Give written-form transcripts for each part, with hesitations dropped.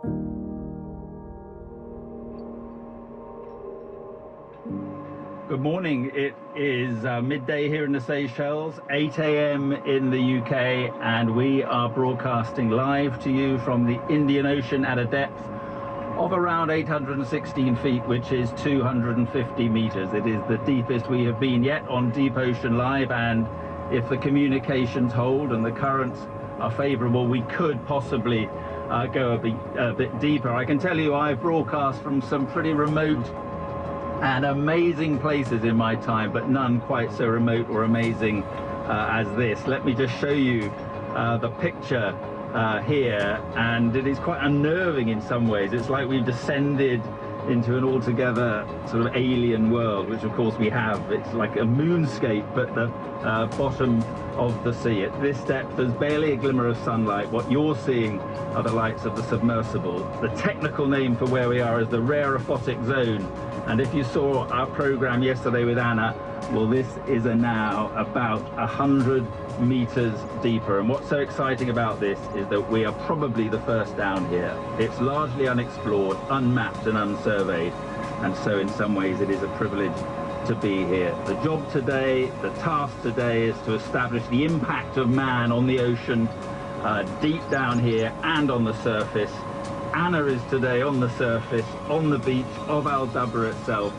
Good morning. It is midday here in the Seychelles, 8 a.m. in the UK, and we are broadcasting live to you from the Indian Ocean at a depth of around 816 feet, which is 250 meters. It is the deepest we have been yet on Deep Ocean Live, and if the communications hold and the currents are favorable, we could possibly go a bit deeper. I can tell you I've broadcast from some pretty remote and amazing places in my time, but none quite so remote or amazing as this. Let me just show you the picture here, and it is quite unnerving in some ways. It's like we've descended into an altogether sort of alien world, which of course we have. It's like a moonscape, but the bottom of the sea. At this depth, there's barely a glimmer of sunlight. What you're seeing are the lights of the submersible. The technical name for where we are is the rarefotic zone. And if you saw our program yesterday with Anna, well, this is now about 100 meters deeper. And what's so exciting about this is that we are probably the first down here. It's largely unexplored, unmapped and unsurveyed. And so in some ways it is a privilege to be here. The job today, the task today, is to establish the impact of man on the ocean, deep down here and on the surface. Anna is today on the surface, on the beach of Aldabra itself.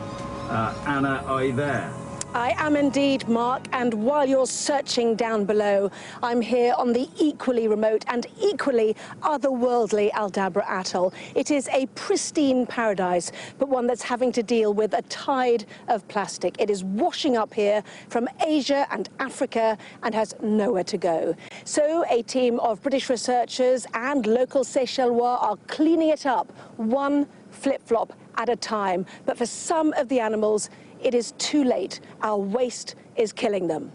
Anna, are you there? I am indeed, Mark, and while you're searching down below, I'm here on the equally remote and equally otherworldly Aldabra Atoll. It is a pristine paradise, but one that's having to deal with a tide of plastic. It is washing up here from Asia and Africa and has nowhere to go. So a team of British researchers and local Seychellois are cleaning it up, one flip-flop at a time. But for some of the animals, it is too late. Our waste is killing them.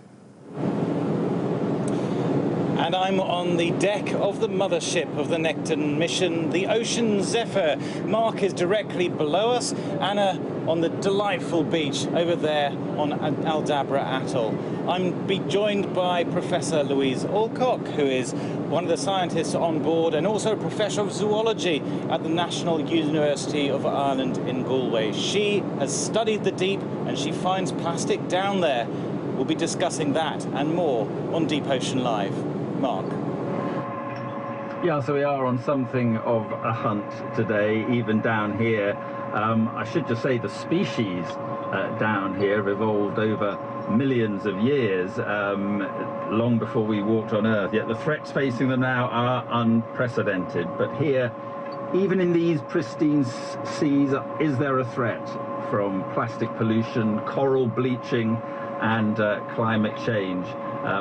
And I'm on the deck of the mothership of the Nekton mission, the Ocean Zephyr. Mark is directly below us. Anna on the delightful beach over there on Aldabra Atoll. I'm joined by Professor Louise Alcock, who is one of the scientists on board and also a professor of zoology at the National University of Ireland in Galway. She has studied the deep and she finds plastic down there. We'll be discussing that and more on Deep Ocean Live. Mark. Yeah, so we are on something of a hunt today, even down here. I should just say the species down here have evolved over millions of years, long before we walked on Earth. Yet the threats facing them now are unprecedented. But here, even in these pristine seas, is there a threat from plastic pollution, coral bleaching, and climate change?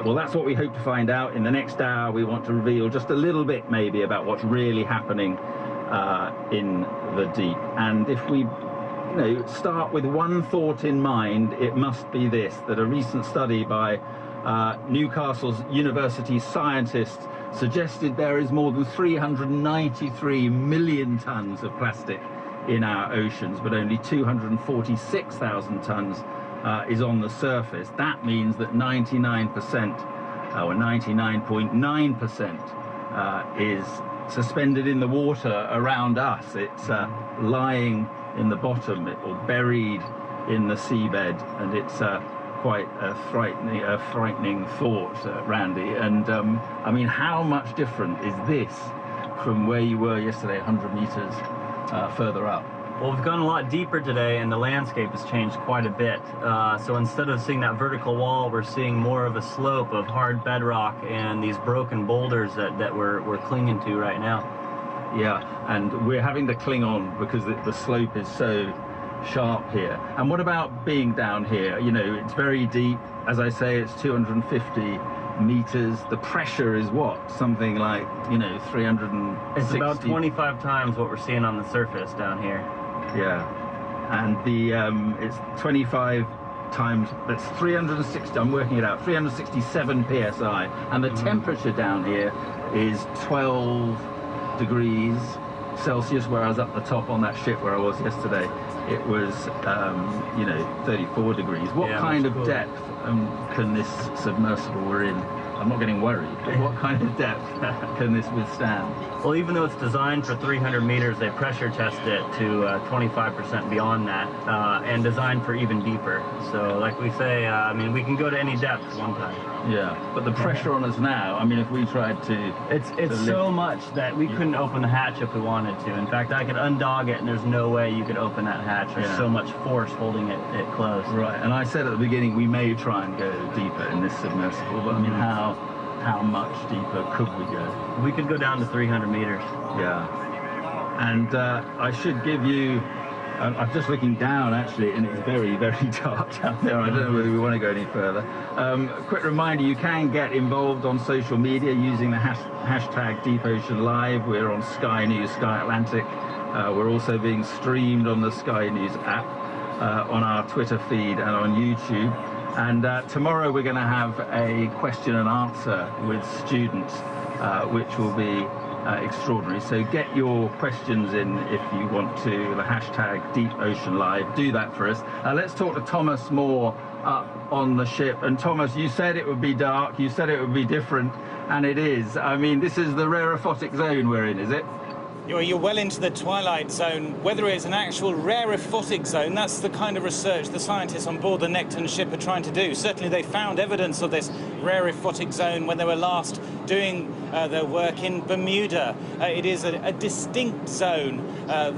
Well, that's what we hope to find out. In the next hour, we want to reveal just a little bit maybe about what's really happening in the deep. And if we start with one thought in mind, it must be this, that a recent study by Newcastle's university scientists suggested there is more than 393 million tons of plastic in our oceans, but only 246,000 tons is on the surface. That means that 99% or 99.9% is suspended in the water around us. It's lying in the bottom or buried in the seabed, and it's quite a frightening thought, Randy. And I mean, how much different is this from where you were yesterday, 100 meters further up? Well, we've gone a lot deeper today, and the landscape has changed quite a bit. So instead of seeing that vertical wall, we're seeing more of a slope of hard bedrock and these broken boulders that we're clinging to right now. Yeah, and we're having to cling on because the slope is so sharp here. And what about being down here? You know, it's very deep. As I say, it's 250 meters. The pressure is what? Something like, 360. It's about 25 times what we're seeing on the surface down here. Yeah, and the it's 25 times, that's 360, I'm working it out, 367 psi, and the temperature down here is 12 degrees Celsius, whereas up the top on that ship where I was yesterday, it was 34 degrees. What kind of depth can this submersible we're in I'm not getting worried, but what kind of depth can this withstand? Well, even though it's designed for 300 meters, they pressure test it to 25% beyond that, and designed for even deeper. So, like we say, I mean, we can go to any depth one time. Yeah, but the pressure on us now, I mean, if we tried to... It's so much that we couldn't open the hatch if we wanted to. In fact, I could undog it, and there's no way you could open that hatch. There's so much force holding it closed. Right, and I said at the beginning, we may try and go deeper in this submersible, but I mean, how much deeper could we go? We could go down to 300 meters. Yeah. And I should give you... I'm just looking down, actually, and it's very, very dark down there. I don't know whether we want to go any further. Quick reminder, you can get involved on social media using the hashtag DeepOceanLive. We're on Sky News, Sky Atlantic. We're also being streamed on the Sky News app, on our Twitter feed and on YouTube. And tomorrow we're going to have a question and answer with students, which will be extraordinary. So get your questions in if you want to, the hashtag DeepOceanLive. Do that for us. Let's talk to Thomas Moore up on the ship. And Thomas, you said it would be dark, you said it would be different, and it is. I mean, this is the rarefotic zone we're in, is it? You're well into the twilight zone. Whether it's an actual rarefotic zone, that's the kind of research the scientists on board the Nekton ship are trying to do. Certainly they found evidence of this rarefotic zone when they were last doing their work in Bermuda. It is a distinct zone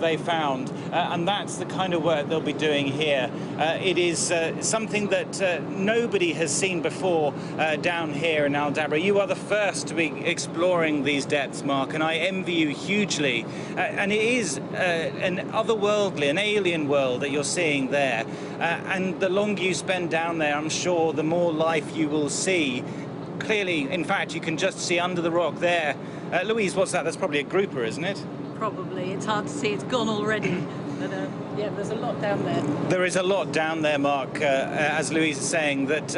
they found, and that's the kind of work they'll be doing here. It is something that nobody has seen before down here in Aldabra. You are the first to be exploring these depths, Mark, and I envy you hugely. And it is an otherworldly, an alien world that you're seeing there. And the longer you spend down there, I'm sure the more life you will see. Clearly, in fact, you can just see under the rock there. Louise, what's that? That's probably a grouper, isn't it? Probably. It's hard to see. It's gone already. But yeah, there's a lot down there. There is a lot down there, Mark, as Louise is saying, that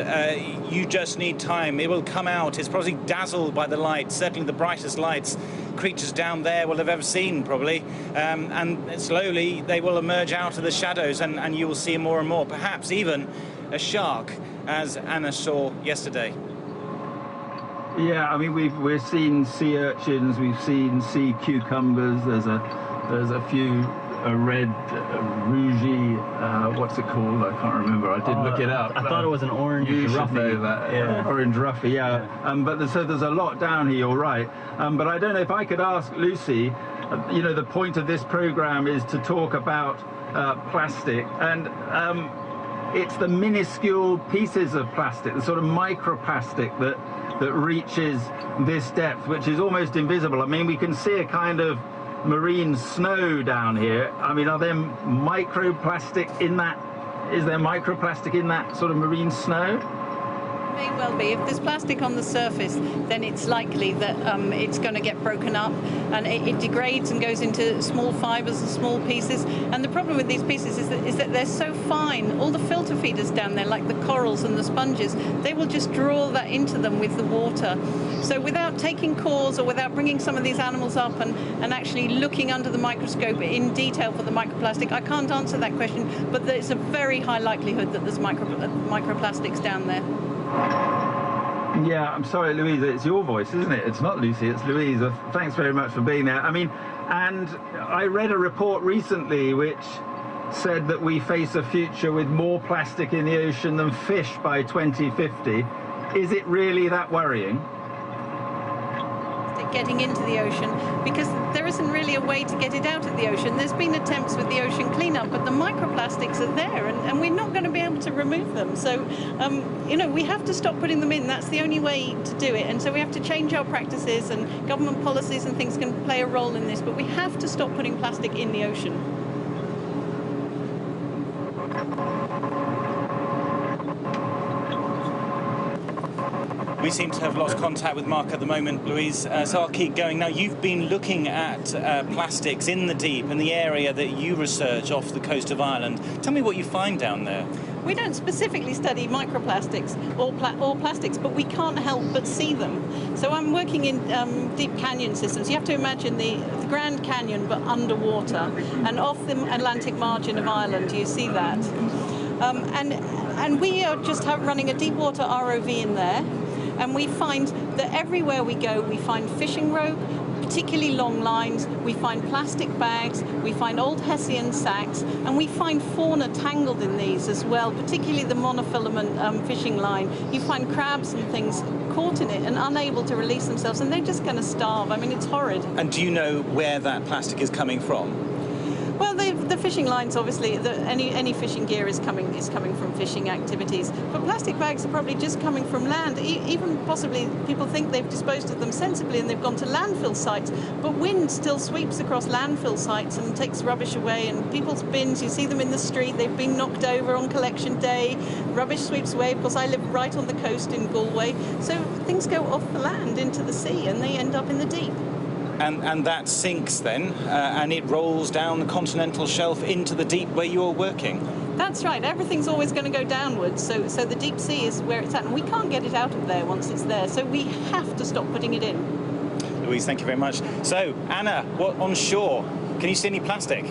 you just need time. It will come out. It's probably dazzled by the light, certainly the brightest lights creatures down there will have ever seen, probably. And slowly they will emerge out of the shadows, and you will see more and more, perhaps even a shark, as Anna saw yesterday. Yeah, I mean, we've seen sea urchins, we've seen sea cucumbers. There's a few red rougy, what's it called? I can't remember. I did look it up. I thought it was an orange ruffy. Yeah. Orange ruffy, yeah. So there's a lot down here. You're right. But I don't know if I could ask Lucy. You know, the point of this program is to talk about plastic, and it's the minuscule pieces of plastic, the sort of microplastic that reaches this depth, which is almost invisible. I mean, we can see a kind of marine snow down here. I mean, are there microplastic in that? Is there microplastic in that sort of marine snow? May well be. If there's plastic on the surface, then it's likely that it's going to get broken up, and it degrades and goes into small fibers and small pieces. And the problem with these pieces is that they're so fine. All the filter feeders down there, like the corals and the sponges, they will just draw that into them with the water. So without taking cores or without bringing some of these animals up and actually looking under the microscope in detail for the microplastic, I can't answer that question, but there's a very high likelihood that there's microplastics down there. Yeah, I'm sorry, Louise, it's your voice, isn't it? It's not Lucy, it's Louise. Thanks very much for being there. I mean, and I read a report recently which said that we face a future with more plastic in the ocean than fish by 2050. Is it really that worrying? Getting into the ocean, because there isn't really a way to get it out of the ocean. There's been attempts with the ocean cleanup, but the microplastics are there, and we're not going to be able to remove them. So, you know, we have to stop putting them in. That's the only way to do it. And so we have to change our practices, and government policies and things can play a role in this, but we have to stop putting plastic in the ocean. We seem to have lost contact with Mark at the moment, Louise, so I'll keep going. Now, you've been looking at plastics in the deep, in the area that you research off the coast of Ireland. Tell me what you find down there. We don't specifically study microplastics or plastics, but we can't help but see them. So I'm working in deep canyon systems. You have to imagine the Grand Canyon, but underwater. And off the Atlantic margin of Ireland, you see that. And we are just running a deep water ROV in there. And we find that everywhere we go, we find fishing rope, particularly long lines, we find plastic bags, we find old Hessian sacks, and we find fauna tangled in these as well, particularly the monofilament fishing line. You find crabs and things caught in it and unable to release themselves, and they're just going to starve. I mean, it's horrid. And do you know where that plastic is coming from? Well, the fishing lines, obviously, any fishing gear is coming from fishing activities. But plastic bags are probably just coming from land. Even possibly people think they've disposed of them sensibly and they've gone to landfill sites. But wind still sweeps across landfill sites and takes rubbish away. And people's bins, you see them in the street, they've been knocked over on collection day. Rubbish sweeps away. Of course, I live right on the coast in Galway. So things go off the land into the sea and they end up in the deep. And that sinks then, and it rolls down the continental shelf into the deep where you're working. That's right. Everything's always going to go downwards, so the deep sea is where it's at, and we can't get it out of there once it's there, so we have to stop putting it in. Louise, thank you very much. So, Anna, what on shore? Can you see any plastic?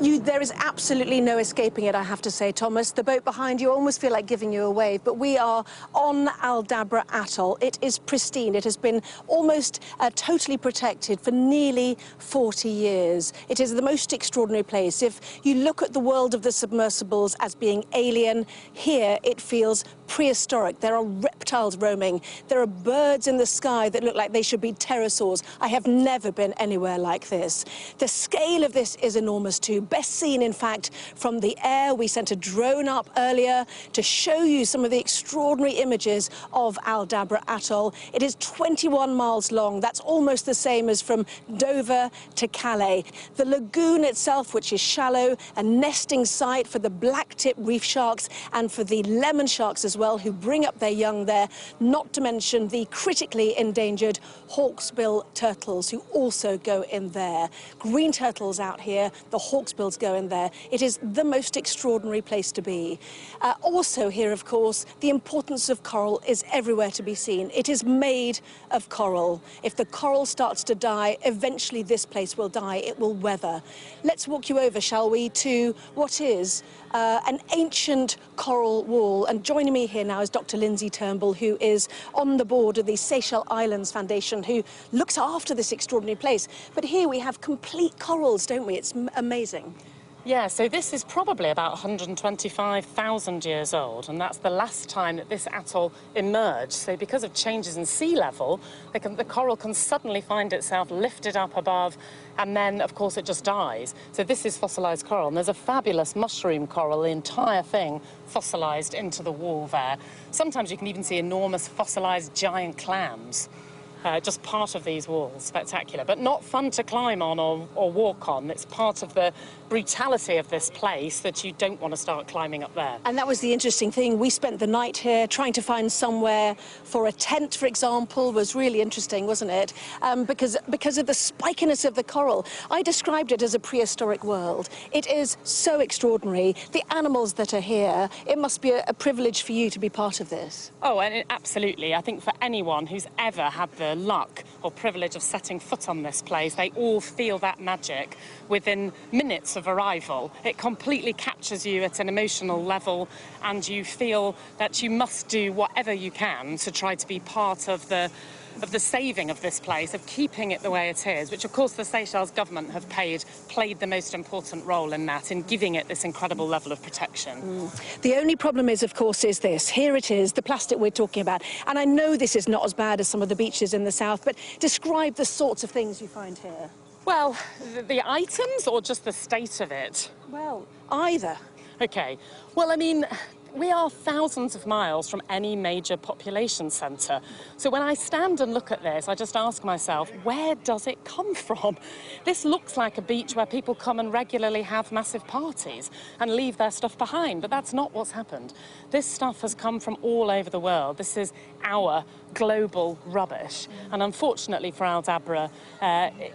There is absolutely no escaping it, I have to say, Thomas. The boat behind you almost feel like giving you a wave, but we are on Aldabra Atoll. It is pristine. It has been almost totally protected for nearly 40 years. It is the most extraordinary place. If you look at the world of the submersibles as being alien, here it feels prehistoric. There are reptiles roaming. There are birds in the sky that look like they should be pterosaurs. I have never been anywhere like this. The scale of this is enormous too. Best seen, in fact, from the air. We sent a drone up earlier to show you some of the extraordinary images of Aldabra Atoll. It is 21 miles long. That's almost the same as from Dover to Calais. The lagoon itself, which is shallow, a nesting site for the black-tip reef sharks and for the lemon sharks as well, who bring up their young there, not to mention the critically endangered hawksbill turtles, who also go in there. Green turtles out here, the hawksbills go in there. It is the most extraordinary place to be. Also here, of course, the importance of coral is everywhere to be seen. It is made of coral. If the coral starts to die, eventually this place will die. It will weather. Let's walk you over, shall we, to what is an ancient coral wall. And joining me here now is Dr. Lindsay Turnbull, who is on the board of the Seychelles Islands Foundation, who looks after this extraordinary place. But here we have complete corals, don't we? It's amazing. Yeah, so this is probably about 125,000 years old, and that's the last time that this atoll emerged. So because of changes in sea level, the coral can suddenly find itself lifted up above, and then, of course, it just dies. So this is fossilized coral, and there's a fabulous mushroom coral, the entire thing fossilized into the wall there. Sometimes you can even see enormous fossilized giant clams. Just part of these walls, spectacular, but not fun to climb on or walk on. It's part of the brutality of this place that you don't want to start climbing up there. And that was the interesting thing. We spent the night here trying to find somewhere for a tent, for example. Was really interesting, wasn't it? Because of the spikiness of the coral. I described it as a prehistoric world. It is so extraordinary. The animals that are here, it must be a privilege for you to be part of this. Oh, and absolutely. I think for anyone who's ever had the luck or privilege of setting foot on this place, they all feel that magic within minutes of arrival. It completely captures you at an emotional level, and you feel that you must do whatever you can to try to be part of the saving of this place, of keeping it the way it is, which of course the Seychelles government have played the most important role in that, in giving it this incredible level of protection. The only problem is, of course, is this. Here it is, the plastic we're talking about. And I know this is not as bad as some of the beaches in the south, but describe the sorts of things you find here. Well, the items or just the state of it? Well, either. Okay. Well, I mean, we are thousands of miles from any major population centre. So when I stand and look at this, I just ask myself, where does it come from? This looks like a beach where people come and regularly have massive parties and leave their stuff behind, but that's not what's happened. This stuff has come from all over the world. This is our global rubbish. And unfortunately for Aldabra,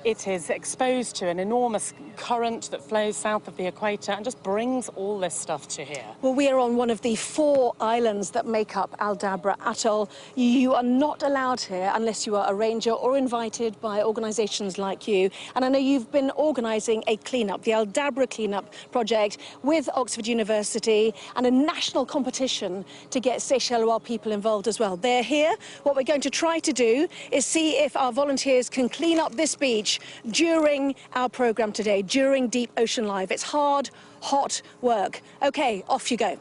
it is exposed to an enormous current that flows south of the equator and just brings all this stuff to here. Well, we are on one of the 4 islands that make up Aldabra Atoll. You are not allowed here unless you are a ranger or invited by organisations like you. And I know you've been organising a clean-up, the Aldabra Clean-up project, with Oxford University and a national competition to get Seychelles people involved as well. They're here. What we're going to try to do is see if our volunteers can clean up this beach during our programme today, during Deep Ocean Live. It's hard, hot work. OK, off you go.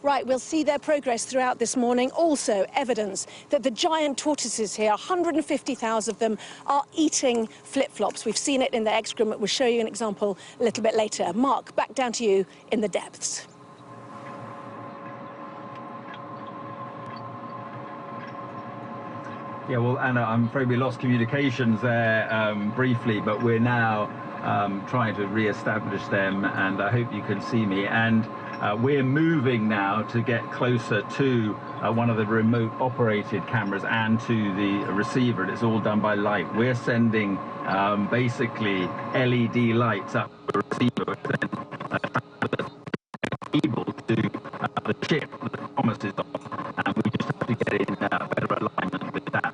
Right, we'll see their progress throughout this morning. Also, evidence that the giant tortoises here, 150,000 of them, are eating flip-flops. We've seen it in their excrement. We'll show you an example a little bit later. Mark, back down to you in the depths. Yeah, well, Anna, I'm afraid we lost communications there briefly, but we're now trying to re-establish them, and I hope you can see me. And we're moving now to get closer to one of the remote operated cameras and to the receiver. It's all done by light. We're sending basically LED lights up the receiver, able to the chip that promises off, and we just have to get in better alignment with that.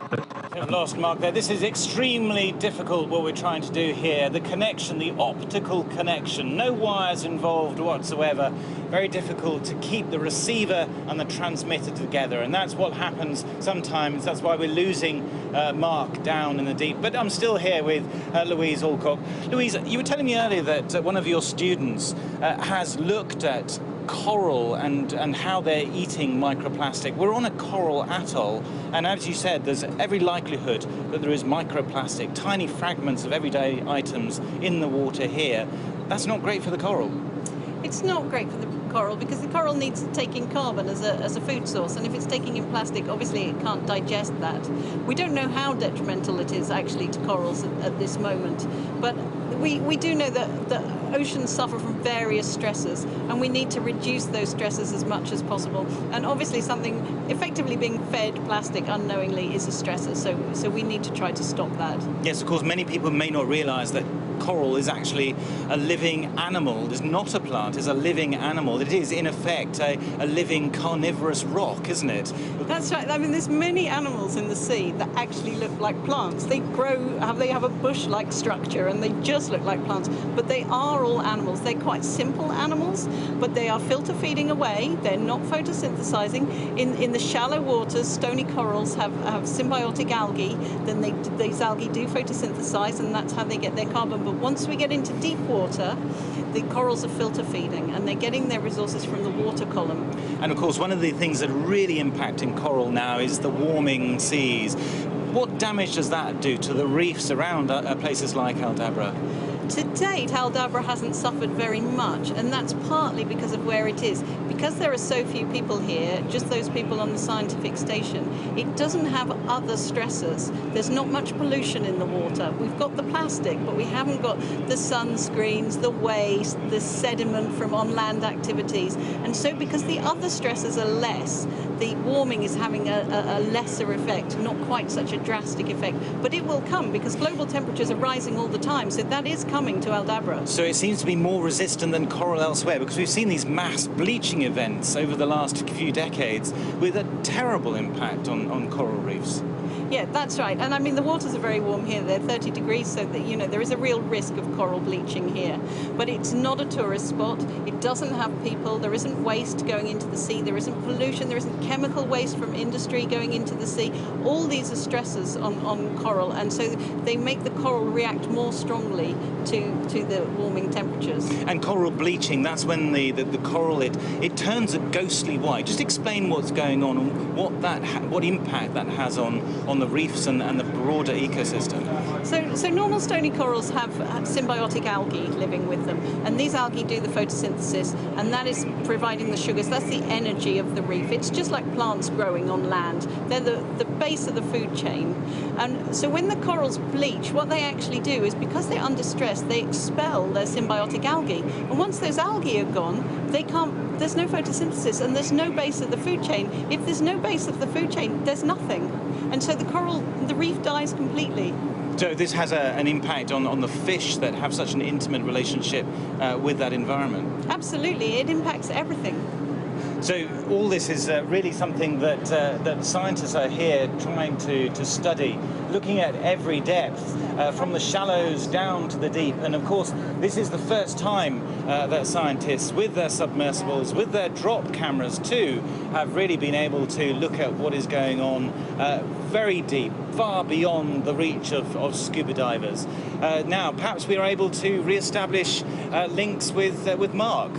I've lost Mark there. This is extremely difficult, what we're trying to do here. The connection, the optical connection, no wires involved whatsoever. Very difficult to keep the receiver and the transmitter together, and that's what happens sometimes. That's why we're losing Mark down in the deep. But I'm still here with Louise Alcock. Louise, you were telling me earlier that one of your students has looked at coral and how they're eating microplastic. We're on a coral atoll, and as you said, there's every likelihood that there is microplastic, tiny fragments of everyday items in the water here. That's not great for the coral. It's not great for the coral because the coral needs to take in carbon as a food source, and if it's taking in plastic, obviously it can't digest that. We don't know how detrimental it is actually to corals at this moment, but we do know that the oceans suffer from various stresses, and we need to reduce those stresses as much as possible. And obviously something effectively being fed plastic unknowingly is a stressor, so we need to try to stop that. Yes, of course, many people may not realise that coral is actually a living animal. It is not a plant, it's a living animal. It is, in effect, a living carnivorous rock, isn't it? That's right. I mean, there's many animals in the sea that actually look like plants. They grow, they have a bush-like structure, and they just look like plants. But they are all animals. They're quite simple animals, but they are filter feeding away. They're not photosynthesizing. In the shallow waters, stony corals have symbiotic algae. Then these algae do photosynthesize, and that's how they get their carbon. But once we get into deep water, the corals are filter feeding, and they're getting their resources from the water column. And of course, one of the things that are really impacting coral now is the warming seas. What damage does that do to the reefs around places like Aldabra? To date, Aldabra hasn't suffered very much, and that's partly because of where it is. Because there are so few people here, just those people on the scientific station, it doesn't have other stressors. There's not much pollution in the water. We've got the plastic, but we haven't got the sunscreens, the waste, the sediment from on-land activities. And so because the other stressors are less, the warming is having a lesser effect, not quite such a drastic effect. But it will come because global temperatures are rising all the time, so that is coming to Aldabra. So it seems to be more resistant than coral elsewhere, because we've seen these mass bleaching events over the last few decades with a terrible impact on coral reefs. Yeah, that's right. And I mean, the waters are very warm here. They're 30 degrees, so that, you know, there is a real risk of coral bleaching here. But it's not a tourist spot. It doesn't have people. There isn't waste going into the sea. There isn't pollution. There isn't chemical waste from industry going into the sea. All these are stresses on coral, and so they make the coral react more strongly to the warming temperatures. And coral bleaching, that's when the coral, it turns a ghostly white. Just explain what's going on and what impact that has on the reefs and the broader ecosystem. So normal stony corals have symbiotic algae living with them, and these algae do the photosynthesis, and that is providing the sugars. That's the energy of the reef. It's just like plants growing on land. They're the base of the food chain. And so when the corals bleach, what they actually do is, because they're under stress, they expel their symbiotic algae. And once those algae are gone, there's no photosynthesis, and there's no base of the food chain. If there's no base of the food chain, there's nothing. And so the reef dies completely. So this has an impact on the fish that have such an intimate relationship with that environment? Absolutely, it impacts everything. So all this is really something that scientists are here trying to study, looking at every depth, from the shallows down to the deep. And of course, this is the first time that scientists, with their submersibles, with their drop cameras too, have really been able to look at what is going on very deep, far beyond the reach of scuba divers. Now, perhaps we are able to re-establish links with Mark.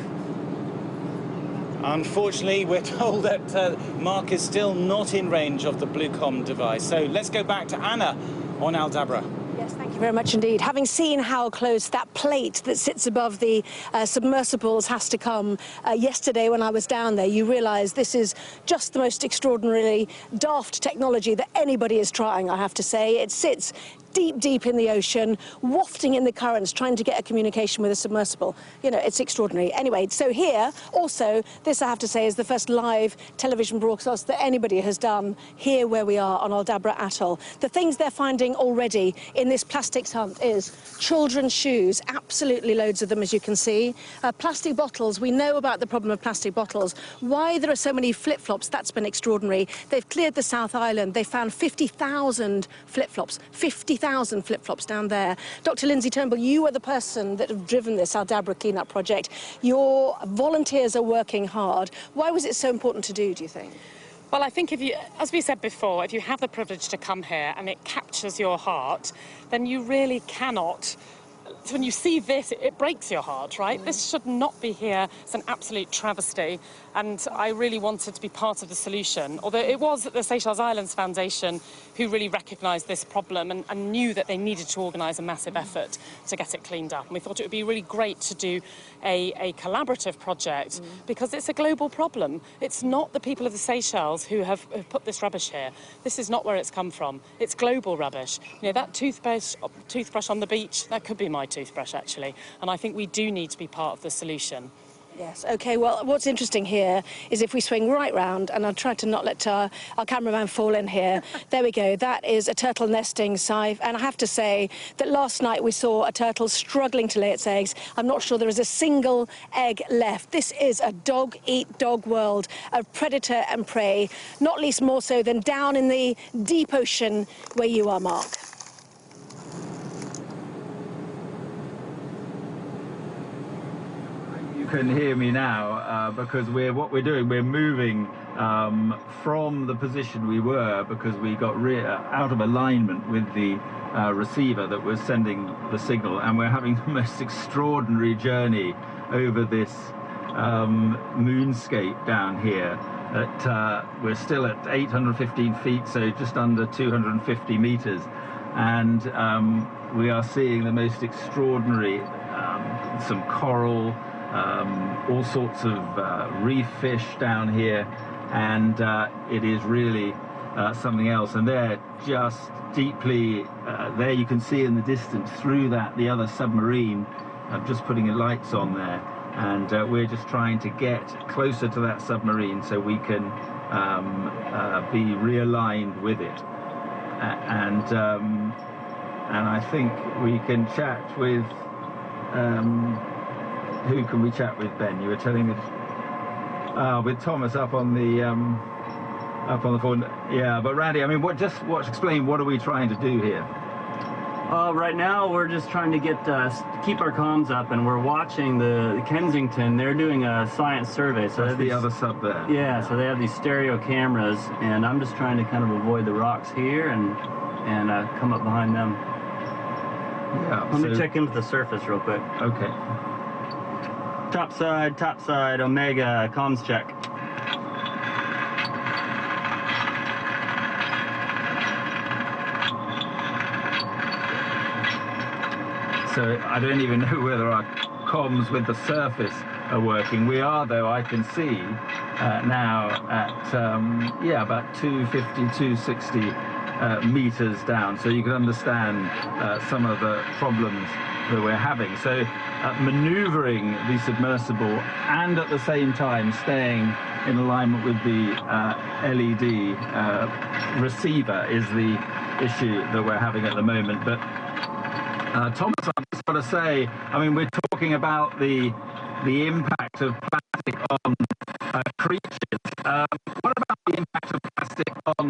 Unfortunately, we're told that Mark is still not in range of the Bluecom device. So let's go back to Anna on Aldabra. Yes, thank you very much indeed. Having seen how close that plate that sits above the submersibles has to come yesterday when I was down there, you realise this is just the most extraordinarily daft technology that anybody is trying, I have to say. It sits deep in the ocean, wafting in the currents, trying to get a communication with a submersible. You know, it's extraordinary. Anyway, so here, also, this I have to say is the first live television broadcast that anybody has done here where we are on Aldabra Atoll. The things they're finding already in this plastics hunt is children's shoes, absolutely loads of them, as you can see. Plastic bottles, we know about the problem of plastic bottles. Why there are so many flip-flops, that's been extraordinary. They've cleared the South Island. They found 50,000 flip-flops, 50,000 flip-flops down there. Dr. Lindsay Turnbull, you are the person that have driven this Aldabra cleanup project. Your volunteers are working hard. Why was it so important to do you think? Well, I think if you, as we said before, if you have the privilege to come here and it captures your heart, then you really cannot. When you see this, it breaks your heart, right? This should not be here. It's an absolute travesty. And I really wanted to be part of the solution. Although it was the Seychelles Islands Foundation who really recognised this problem and knew that they needed to organise a massive effort to get it cleaned up. And we thought it would be really great to do a collaborative project because it's a global problem. It's not the people of the Seychelles who have put this rubbish here. This is not where it's come from. It's global rubbish. You know, that toothbrush on the beach, that could be my toothbrush, actually. And I think we do need to be part of the solution. Yes, OK, well, what's interesting here is if we swing right round, and I'll try to not let our cameraman fall in here. There we go, that is a turtle nesting site, and I have to say that last night we saw a turtle struggling to lay its eggs. I'm not sure there is a single egg left. This is a dog-eat-dog world of predator and prey, not least more so than down in the deep ocean where you are, Mark. Can hear me now because what we're doing, we're moving from the position we were because we got out of alignment with the receiver that was sending the signal, and we're having the most extraordinary journey over this moonscape down here. We're still at 815 feet, so just under 250 meters, and we are seeing the most extraordinary, some coral, all sorts of reef fish down here, and it is really something else. And they're just deeply there. You can see in the distance through that the other submarine. I'm just putting lights on there, and we're just trying to get closer to that submarine so we can be realigned with it. And I think we can chat with. Who can we chat with, Ben? You were telling me with Thomas up on the phone. Yeah, but Randy, I mean, explain what are we trying to do here? Right now we're just trying to keep our comms up, and we're watching the Kensington. They're doing a science survey. So that's the other sub there. Yeah, so they have these stereo cameras, and I'm just trying to kind of avoid the rocks here and come up behind them. Yeah. Let me check in with the surface real quick. Okay. Top side, Omega, comms check. So I don't even know whether our comms with the surface are working. We are, though, I can see now at, yeah, about 250, 260 meters down. So you can understand some of the problems that we're having. So maneuvering the submersible and at the same time staying in alignment with the LED receiver is the issue that we're having at the moment. But Thomas, I've just got to say, I mean, we're talking about the impact of plastic plastic on creatures. What about the impact of plastic on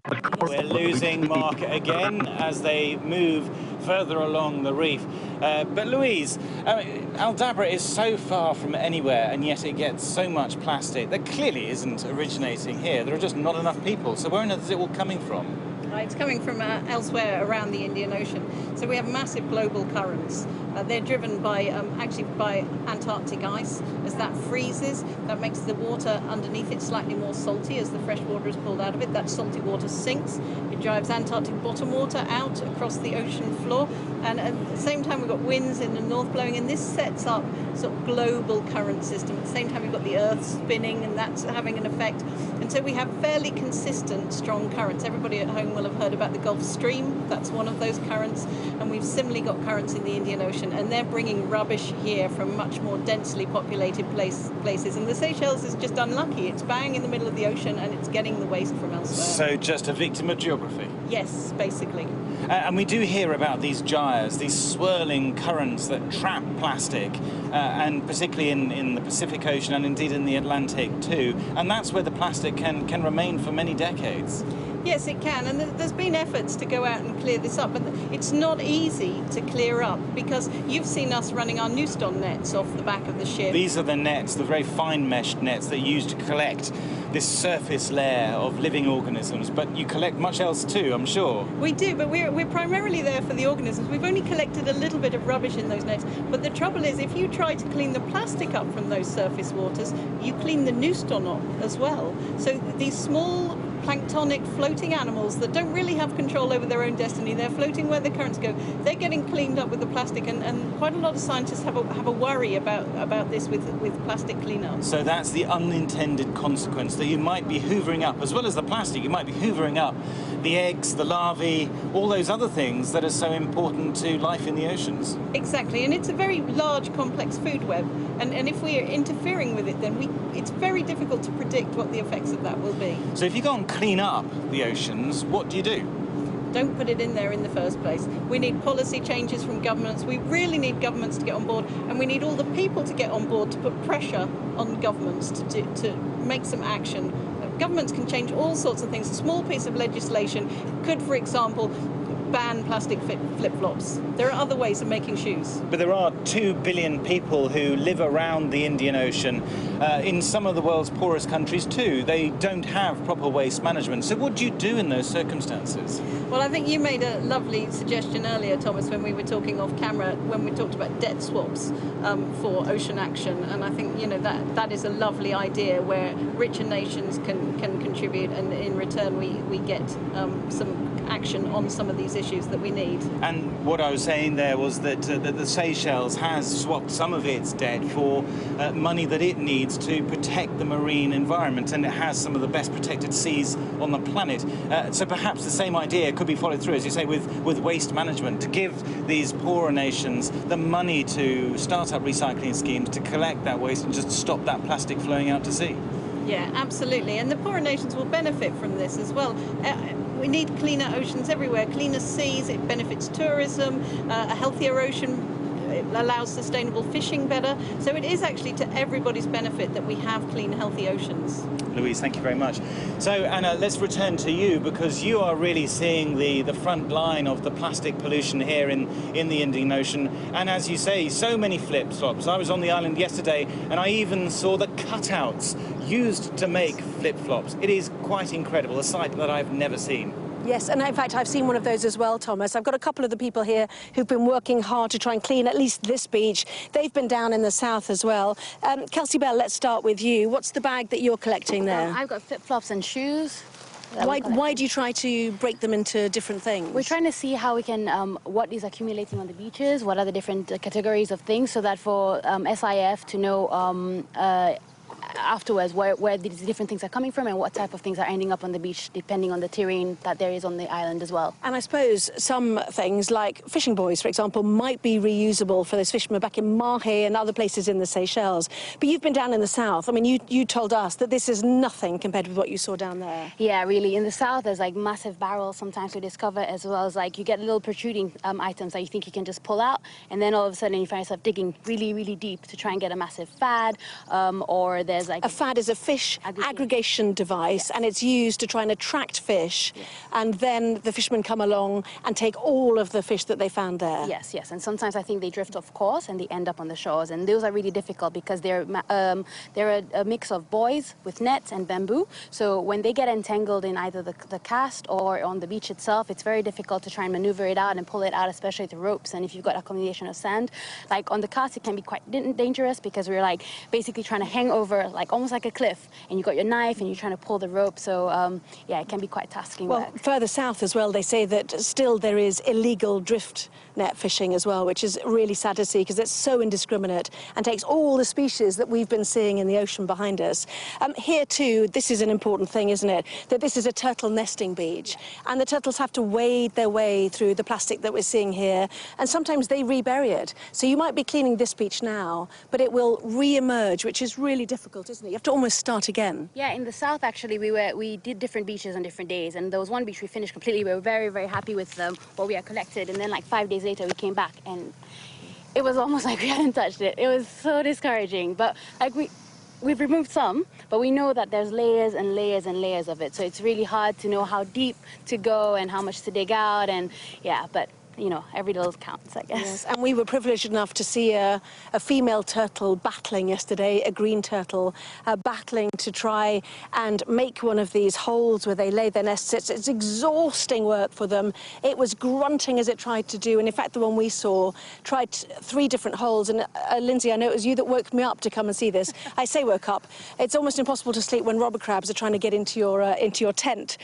the coral? We're losing Mark again as they move further along the reef. But Louise, Aldabra is so far from anywhere, and yet it gets so much plastic that clearly isn't originating here. There are just not enough people. So where on earth is it all coming from? It's coming from elsewhere around the Indian Ocean. So we have massive global currents. They're driven by actually by Antarctic ice. As that freezes, that makes the water underneath it slightly more salty. As the fresh water is pulled out of it, that salty water sinks. It drives Antarctic bottom water out across the ocean floor. And at the same time, we've got winds in the north blowing, and this sets up sort of global current system. At the same time, we've got the Earth spinning, and that's having an effect. And so we have fairly consistent, strong currents. Everybody at home will have heard about the Gulf Stream. That's one of those currents. And we've similarly got currents in the Indian Ocean, and they're bringing rubbish here from much more densely populated places. And the Seychelles is just unlucky. It's bang in the middle of the ocean, and it's getting the waste from elsewhere. So just a victim of geography? Yes, basically. And we do hear about these gyres, these swirling currents that trap plastic, and particularly in the Pacific Ocean and indeed in the Atlantic too. And that's where the plastic can remain for many decades. Yes, it can, and there's been efforts to go out and clear this up, but it's not easy to clear up because you've seen us running our Nekton nets off the back of the ship. These are the nets, the very fine meshed nets that you use to collect this surface layer of living organisms, but you collect much else too, I'm sure. We do, but we're primarily there for the organisms. We've only collected a little bit of rubbish in those nets, but the trouble is if you try to clean the plastic up from those surface waters, you clean the Nekton up as well. So these small planktonic floating animals that don't really have control over their own destiny, they're floating where the currents go, they're getting cleaned up with the plastic, and quite a lot of scientists have a worry about this with plastic cleanup. So that's the unintended consequence, that you might be hoovering up, as well as the plastic, you might be hoovering up the eggs, the larvae, all those other things that are so important to life in the oceans. Exactly, and it's a very large, complex food web, and if we're interfering with it, then it's very difficult to predict what the effects of that will be. So if you go and clean up the oceans, what do you do? Don't put it in there in the first place. We need policy changes from governments. We really need governments to get on board, and we need all the people to get on board to put pressure on governments to make some action. Governments can change all sorts of things. A small piece of legislation could, for example, ban plastic flip-flops. There are other ways of making shoes. But there are 2 billion people who live around the Indian Ocean, in some of the world's poorest countries too. They don't have proper waste management. So what do you do in those circumstances? Well, I think you made a lovely suggestion earlier, Thomas, when we were talking off camera, when we talked about debt swaps for ocean action. And I think, you know, that is a lovely idea where richer nations can contribute, and in return we get some action on some of these issues that we need. And what I was saying there was that the Seychelles has swapped some of its debt for money that it needs to protect the marine environment, and it has some of the best protected seas on the planet. So perhaps the same idea could be followed through, as you say, with waste management, to give these poorer nations the money to start up recycling schemes to collect that waste and just stop that plastic flowing out to sea. Yeah, absolutely. And the poorer nations will benefit from this as well. We need cleaner oceans everywhere, cleaner seas. It benefits tourism, a healthier ocean. It allows sustainable fishing better. So it is actually to everybody's benefit that we have clean, healthy oceans. Louise, thank you very much. So, Anna, let's return to you, because you are really seeing the front line of the plastic pollution here in the Indian Ocean. And as you say, so many flip-flops. I was on the island yesterday, and I even saw the cutouts used to make flip-flops. It is quite incredible, a sight that I've never seen. Yes, and in fact, I've seen one of those as well, Thomas. I've got a couple of the people here who've been working hard to try and clean at least this beach. They've been down in the south as well. Kelsey Bell, let's start with you. What's the bag that you're collecting there? I've got flip-flops and shoes. Why do you try to break them into different things? We're trying to see how we can, what is accumulating on the beaches, what are the different categories of things, so that for SIF to know afterwards where these different things are coming from and what type of things are ending up on the beach, depending on the terrain that there is on the island as well. And I suppose some things like fishing buoys, for example, might be reusable for those fishermen back in Mahe and other places in the Seychelles. But you've been down in the south. I mean, you told us that this is nothing compared with what you saw down there. Yeah, really. In the south, there's like massive barrels sometimes we discover, as well as like you get little protruding items that you think you can just pull out, and then all of a sudden you find yourself digging really, really deep to try and get a massive fad, or there's like... A fad is a fish aggregation device, and it's used to try and attract fish, and then the fishermen come along and take all of the fish that they found there. Yes, yes, and sometimes I think they drift off course and they end up on the shores, and those are really difficult because they're a mix of buoys with nets and bamboo, so when they get entangled in either the cast or on the beach itself, it's very difficult to try and maneuver it out and pull it out, especially with ropes. And if you've got a combination of sand, like on the cast, it can be quite dangerous because we're like basically trying to hang over like almost like a cliff, and you've got your knife and you're trying to pull the rope, so yeah, it can be quite tasking work. Well, further south as well, they say that still there is illegal drift net fishing as well, which is really sad to see because it's so indiscriminate and takes all the species that we've been seeing in the ocean behind us. Here too, this is an important thing, isn't it? That this is a turtle nesting beach, and the turtles have to wade their way through the plastic that we're seeing here, and sometimes they rebury it. So you might be cleaning this beach now, but it will re-emerge, which is really difficult, isn't it? You have to almost start again. Yeah, in the south actually we did different beaches on different days, and there was one beach we finished completely. We were very, very happy with what we had collected, and then like 5 days later we came back and it was almost like we hadn't touched it. It was so discouraging, but like we've removed some, but we know that there's layers and layers and layers of it, so it's really hard to know how deep to go and how much to dig out, and yeah, but you know, every little counts, I guess. Yes, and we were privileged enough to see a female turtle battling yesterday, a green turtle, battling to try and make one of these holes where they lay their nests. It's exhausting work for them. It was grunting as it tried to do, and in fact the one we saw tried 3 different holes, and Lindsay, I know it was you that woke me up to come and see this. I say woke up. It's almost impossible to sleep when robber crabs are trying to get into your tent.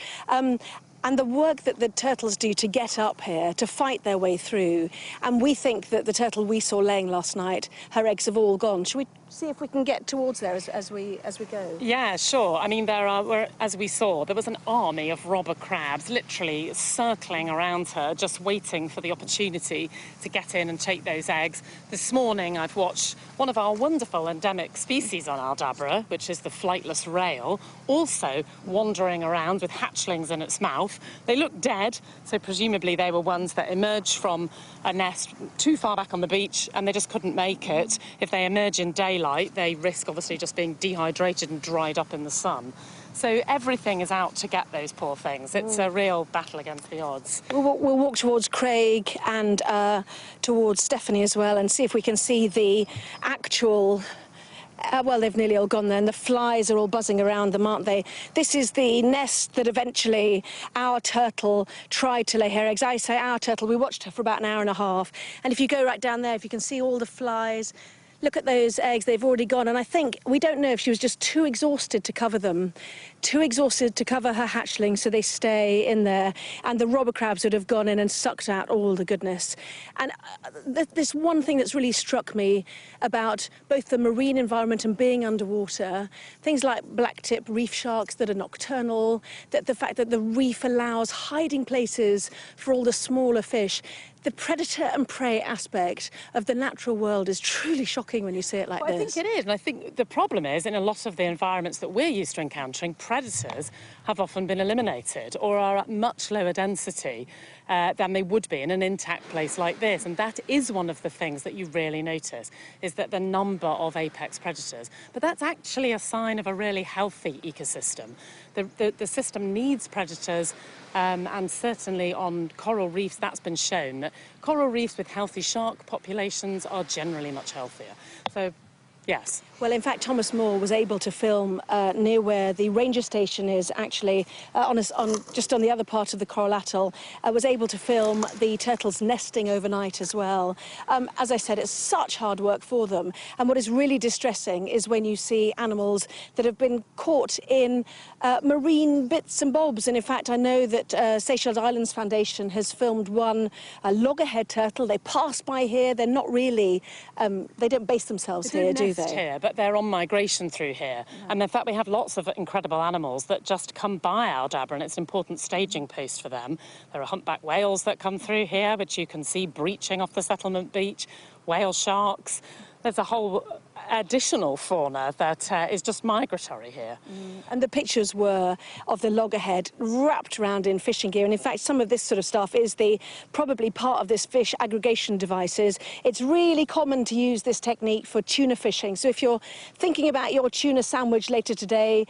And the work that the turtles do to get up here, to fight their way through, and we think that the turtle we saw laying last night, her eggs have all gone. Shall we see if we can get towards there as we go? Yeah, sure. I mean, as we saw, there was an army of robber crabs literally circling around her, just waiting for the opportunity to get in and take those eggs. This morning, I've watched one of our wonderful endemic species on Aldabra, which is the flightless rail, also wandering around with hatchlings in its mouth. They look dead, so presumably they were ones that emerged from a nest too far back on the beach and they just couldn't make it. If they emerge in daylight, they risk obviously just being dehydrated and dried up in the sun. So everything is out to get those poor things. It's a real battle against the odds. We'll walk towards Craig and towards Stephanie as well and see if we can see the actual... well, they've nearly all gone there, and the flies are all buzzing around them, aren't they? This is the nest that eventually our turtle tried to lay her eggs. I say our turtle, we watched her for about an hour and a half. And if you go right down there, if you can see all the flies, look at those eggs, they've already gone. And I think, we don't know if she was just too exhausted to cover them, too exhausted to cover her hatchlings, so they stay in there. And the robber crabs would have gone in and sucked out all the goodness. And this one thing that's really struck me about both the marine environment and being underwater, things like blacktip reef sharks that are nocturnal, that the fact that the reef allows hiding places for all the smaller fish. The predator and prey aspect of the natural world is truly shocking when you see it like this. I think it is, and I think the problem is, in a lot of the environments that we're used to encountering, predators have often been eliminated or are at much lower density than they would be in an intact place like this. And that is one of the things that you really notice, is that the number of apex predators. But that's actually a sign of a really healthy ecosystem. The system needs predators, and certainly on coral reefs, that's been shown that coral reefs with healthy shark populations are generally much healthier. So, yes. Well, in fact, Thomas Moore was able to film near where the ranger station is, actually, just on the other part of the coral atoll, was able to film the turtles nesting overnight as well. As I said, it's such hard work for them. And what is really distressing is when you see animals that have been caught in marine bits and bobs. And in fact, I know that Seychelles Islands Foundation has filmed one loggerhead turtle. They pass by here. They're not really, they don't base themselves here, do they? Here, but but they're on migration through here. And in fact, we have lots of incredible animals that just come by Aldabra, and it's an important staging post for them. There are humpback whales that come through here, which you can see breaching off the settlement beach, whale sharks. There's a whole additional fauna that is just migratory here. And the pictures were of the loggerhead wrapped around in fishing gear. And in fact, some of this sort of stuff is probably part of this fish aggregation devices. It's really common to use this technique for tuna fishing. So if you're thinking about your tuna sandwich later today,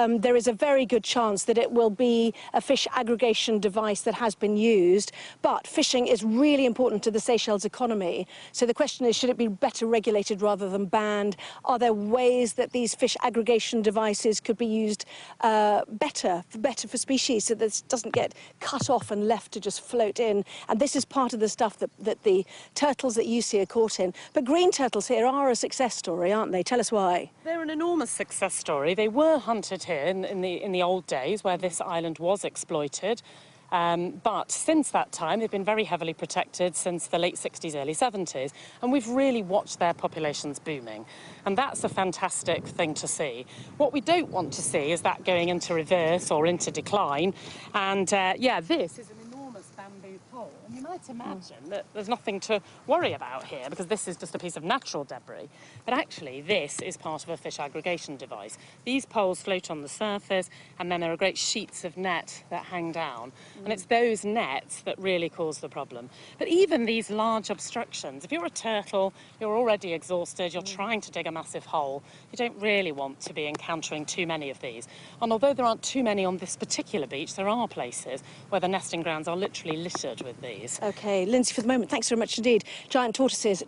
there is a very good chance that it will be a fish aggregation device that has been used. But fishing is really important to the Seychelles economy. So the question is, should it be better regulated rather than banned? Are there ways that these fish aggregation devices could be used better for species, so that this doesn't get cut off and left to just float in? And this is part of the stuff that the turtles that you see are caught in. But green turtles here are a success story, aren't they? Tell us why. They're an enormous success story. They were hunted here in the old days, where this island was exploited. But since that time, they've been very heavily protected since the late 60s, early 70s, and we've really watched their populations booming. And that's a fantastic thing to see. What we don't want to see is that going into reverse or into decline. And yeah, this is an enormous bamboo pole. And you might imagine that there's nothing to worry about here, because this is just a piece of natural debris. But actually, this is part of a fish aggregation device. These poles float on the surface, and then there are great sheets of net that hang down. And it's those nets that really cause the problem. But even these large obstructions, if you're a turtle, you're already exhausted, you're trying to dig a massive hole, you don't really want to be encountering too many of these. And although there aren't too many on this particular beach, there are places where the nesting grounds are literally littered with these. OK, Lindsay, for the moment, thanks very much indeed. Giant tortoises,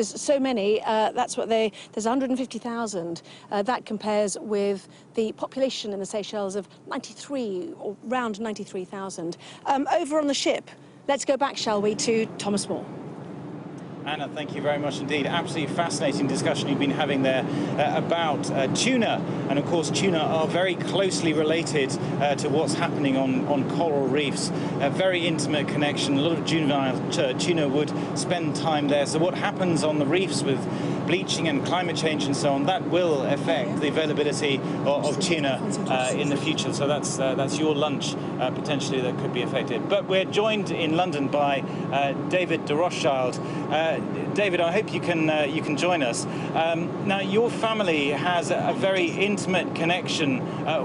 so many, that's what there's 150,000. That compares with the population in the Seychelles of 93, or around 93,000. Over on the ship, let's go back, shall we, to Thomas Moore. Anna, thank you very much indeed. Absolutely fascinating discussion you've been having there about tuna. And of course, tuna are very closely related to what's happening on coral reefs. A very intimate connection. A lot of juvenile tuna would spend time there. So what happens on the reefs with bleaching and climate change and so on, that will affect the availability of tuna in the future. So that's your lunch potentially that could be affected. But we're joined in London by David de Rothschild. David, I hope you can join us. Now, your family has a very intimate connection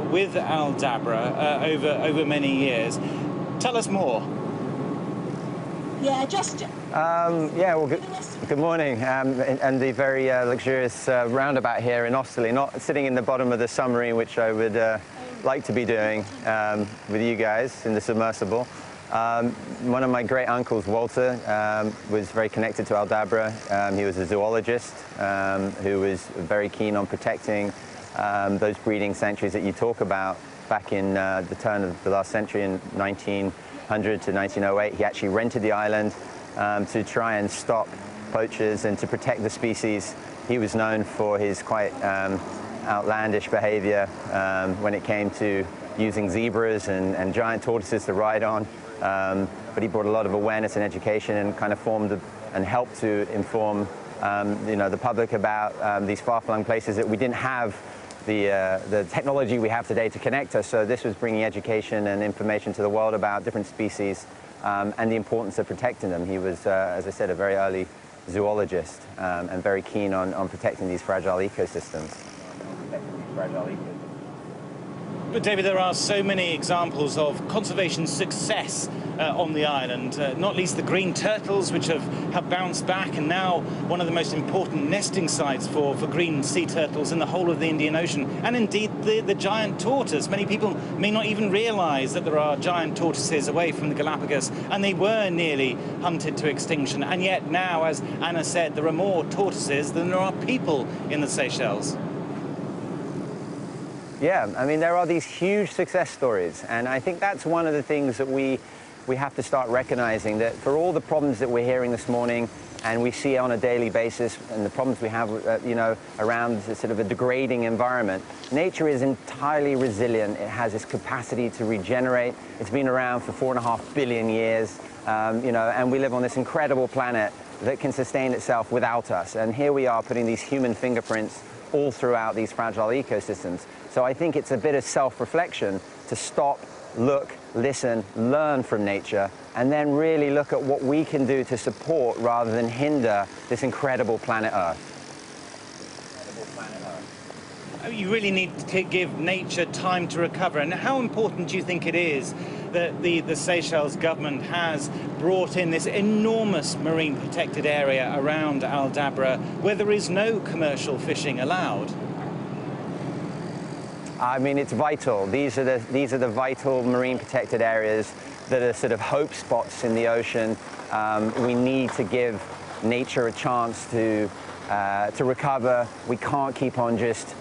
with Aldabra over many years. Tell us more. Yeah, just... yeah, well, good morning. And the very luxurious roundabout here in Osterley, not sitting in the bottom of the submarine, which I would like to be doing with you guys in the submersible. One of my great uncles, Walter, was very connected to Aldabra. He was a zoologist who was very keen on protecting those breeding sanctuaries that you talk about back in the turn of the last century in 1900 to 1908. He actually rented the island to try and stop poachers and to protect the species. He was known for his quite outlandish behavior when it came to using zebras and giant tortoises to ride on. But he brought a lot of awareness and education and kind of formed and helped to inform the public about these far-flung places that we didn't have the technology we have today to connect us. So this was bringing education and information to the world about different species and the importance of protecting them. He was, as I said, a very early zoologist and very keen on protecting these fragile ecosystems. But David, there are so many examples of conservation success on the island, not least the green turtles, which have bounced back, and now one of the most important nesting sites for green sea turtles in the whole of the Indian Ocean, and indeed the giant tortoise. Many people may not even realize that there are giant tortoises away from the Galapagos, and they were nearly hunted to extinction. And yet now, as Anna said, there are more tortoises than there are people in the Seychelles. Yeah, I mean, there are these huge success stories, and I think that's one of the things that we have to start recognizing, that for all the problems that we're hearing this morning and we see on a daily basis, and the problems we have, around sort of a degrading environment, nature is entirely resilient. It has this capacity to regenerate. It's been around for 4.5 billion years, and we live on this incredible planet that can sustain itself without us. And here we are putting these human fingerprints all throughout these fragile ecosystems. So I think it's a bit of self-reflection to stop, look, listen, learn from nature, and then really look at what we can do to support rather than hinder this incredible planet Earth. You really need to give nature time to recover. And how important do you think it is that the Seychelles government has brought in this enormous marine protected area around Aldabra where there is no commercial fishing allowed? I mean, it's vital. These are the vital marine protected areas that are sort of hope spots in the ocean. We need to give nature a chance to recover. We can't keep on just,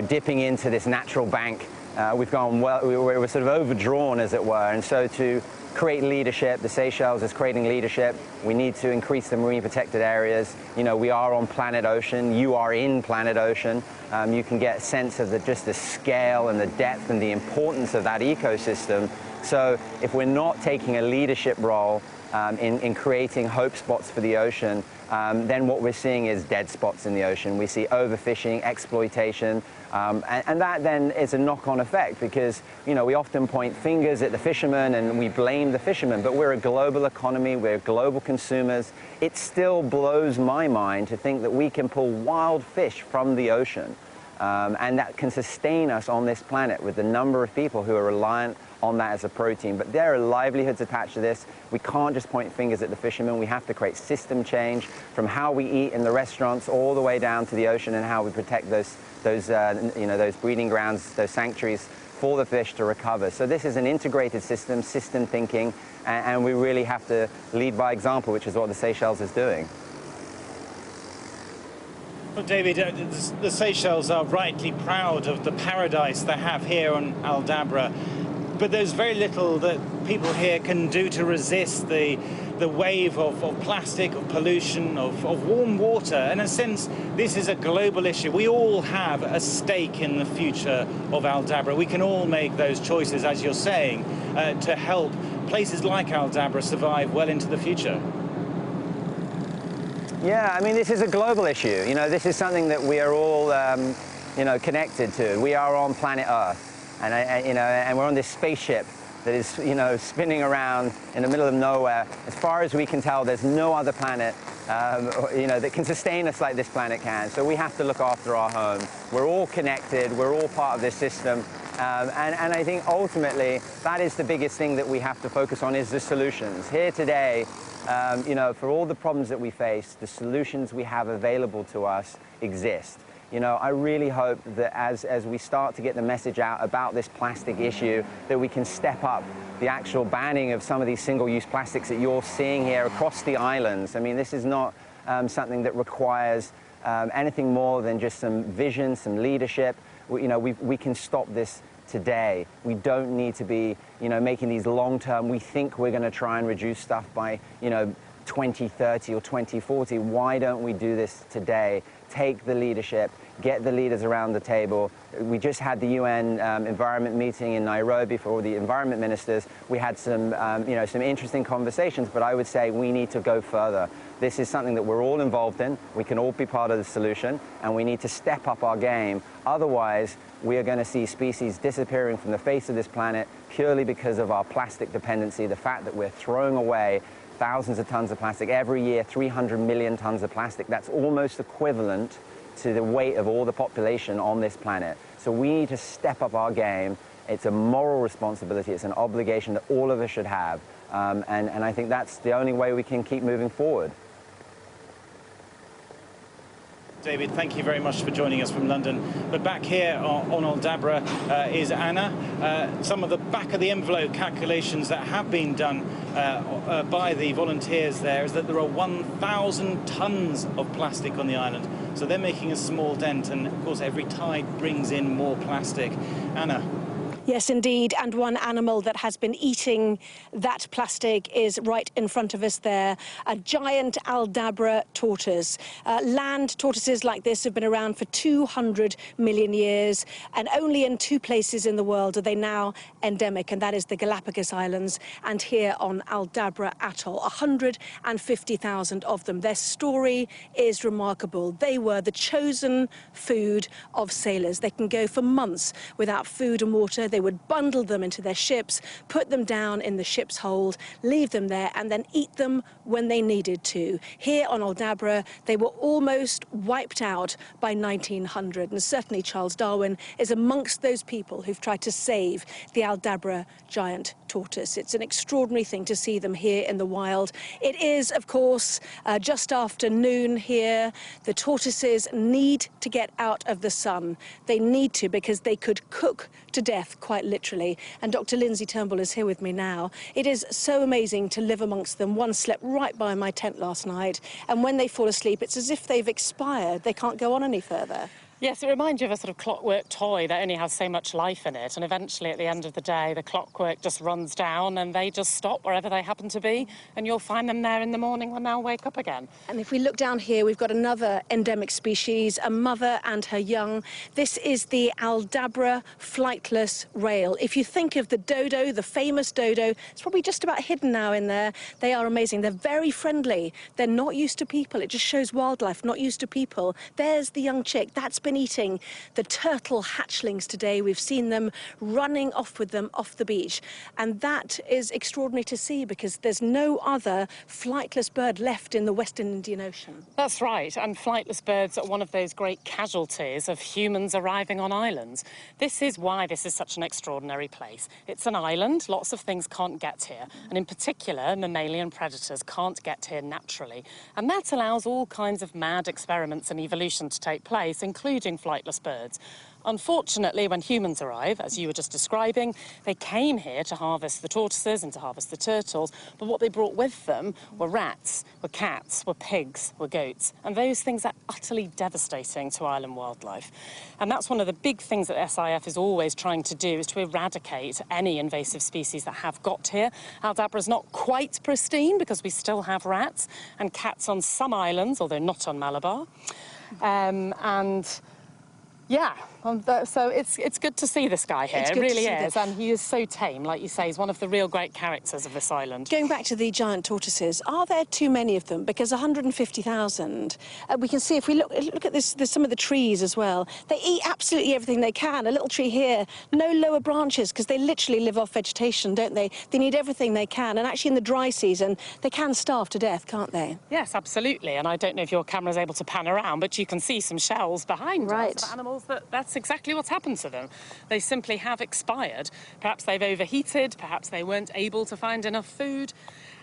dipping into this natural bank. We've gone well, we're sort of overdrawn, as it were, and so to create leadership, the Seychelles is creating leadership. We need to increase the marine protected areas. We are on planet ocean. You are in planet ocean. You can get a sense of just the scale and the depth and the importance of that ecosystem. So if we're not taking a leadership role in creating hope spots for the ocean, then what we're seeing is dead spots in the ocean. We see overfishing, exploitation, and that then is a knock-on effect because, we often point fingers at the fishermen and we blame the fishermen, but we're a global economy, we're global consumers. It still blows my mind to think that we can pull wild fish from the ocean, and that can sustain us on this planet with the number of people who are reliant on that as a protein. But there are livelihoods attached to this. We can't just point fingers at the fishermen. We have to create system change from how we eat in the restaurants all the way down to the ocean and how we protect those breeding grounds, those sanctuaries for the fish to recover. So this is an integrated system thinking, and we really have to lead by example, which is what the Seychelles is doing. Well, David, the Seychelles are rightly proud of the paradise they have here on Aldabra. But there's very little that people here can do to resist the wave of plastic, of pollution, of warm water. In a sense, this is a global issue. We all have a stake in the future of Aldabra. We can all make those choices, as you're saying, to help places like Aldabra survive well into the future. Yeah, I mean, this is a global issue. This is something that we are all, connected to. We are on planet Earth. And we're on this spaceship that is, spinning around in the middle of nowhere. As far as we can tell, there's no other planet, that can sustain us like this planet can. So we have to look after our home. We're all connected. We're all part of this system. And I think ultimately that is the biggest thing that we have to focus on is the solutions. Here today, for all the problems that we face, the solutions we have available to us exist. I really hope that as we start to get the message out about this plastic issue, that we can step up the actual banning of some of these single-use plastics that you're seeing here across the islands. I mean, this is not something that requires anything more than just some vision, some leadership. We can stop this today. We don't need to be, making these long-term, we think we're going to try and reduce stuff by, 2030 or 2040. Why don't we do this today? Take the leadership, get the leaders around the table. We just had the UN environment meeting in Nairobi for all the environment ministers. We had some, some interesting conversations, but I would say we need to go further. This is something that we're all involved in. We can all be part of the solution, and we need to step up our game. Otherwise, we are going to see species disappearing from the face of this planet purely because of our plastic dependency, the fact that we're throwing away thousands of tons of plastic every year, 300 million tons of plastic. That's almost equivalent to the weight of all the population on this planet. So we need to step up our game. It's a moral responsibility. It's an obligation that all of us should have. And I think that's the only way we can keep moving forward. David, thank you very much for joining us from London. But back here on Aldabra is Anna. Some of the back-of-the-envelope calculations that have been done by the volunteers there is that there are 1,000 tons of plastic on the island. So they're making a small dent, and of course every tide brings in more plastic. Anna. Yes, indeed. And one animal that has been eating that plastic is right in front of us there, a giant Aldabra tortoise. Land tortoises like this have been around for 200 million years, and only in 2 places in the world are they now endemic, and that is the Galapagos Islands and here on Aldabra Atoll. 150,000 of them. Their story is remarkable. They were the chosen food of sailors. They can go for months without food and water. They would bundle them into their ships, put them down in the ship's hold, leave them there, and then eat them when they needed to. Here on Aldabra, they were almost wiped out by 1900, and certainly Charles Darwin is amongst those people who've tried to save the Aldabra giant tortoise. It's an extraordinary thing to see them here in the wild. It is, of course, just after noon here. The tortoises need to get out of the sun. They need to, because they could cook to death, quite literally. And Dr. Lindsay Turnbull is here with me now. It is so amazing to live amongst them. One slept right by my tent last night, and when they fall asleep, it's as if they've expired. They can't go on any further. Yes, it reminds you of a sort of clockwork toy that only has so much life in it, and eventually at the end of the day the clockwork just runs down and they just stop wherever they happen to be, and you'll find them there in the morning when they'll wake up again. And if we look down here, we've got another endemic species, a mother and her young. This is the Aldabra flightless rail. If you think of the dodo, the famous dodo, it's probably just about hidden now in there. They are amazing. They're very friendly. They're not used to people. It just shows wildlife, not used to people. There's the young chick. That's been eating the turtle hatchlings today. We've seen them running off with them off the beach, and that is extraordinary to see because there's no other flightless bird left in the Western Indian Ocean. That's right, and flightless birds are one of those great casualties of humans arriving on islands. This is why this is such an extraordinary place. It's an island, lots of things can't get here, and in particular mammalian predators can't get here naturally, and that allows all kinds of mad experiments and evolution to take place, including flightless birds. Unfortunately, when humans arrive, as you were just describing, they came here to harvest the tortoises and to harvest the turtles, but what they brought with them were rats, were cats, were pigs, were goats, and those things are utterly devastating to island wildlife. And that's one of the big things that SIF is always trying to do, is to eradicate any invasive species that have got here. Aldabra's not quite pristine because we still have rats and cats on some islands, although not on Malabar. Yeah, so it's good to see this guy here, it really is, and he is so tame, like you say, he's one of the real great characters of this island. Going back to the giant tortoises, are there too many of them? Because 150,000, we can see if we look at this, there's some of the trees as well. They eat absolutely everything they can. A little tree here, no lower branches, because they literally live off vegetation, don't they? They need everything they can, and actually in the dry season, they can starve to death, can't they? Yes, absolutely, and I don't know if your camera's able to pan around, but you can see some shells behind us of animals that's exactly what's happened to them. They simply have expired. Perhaps they've overheated, perhaps they weren't able to find enough food.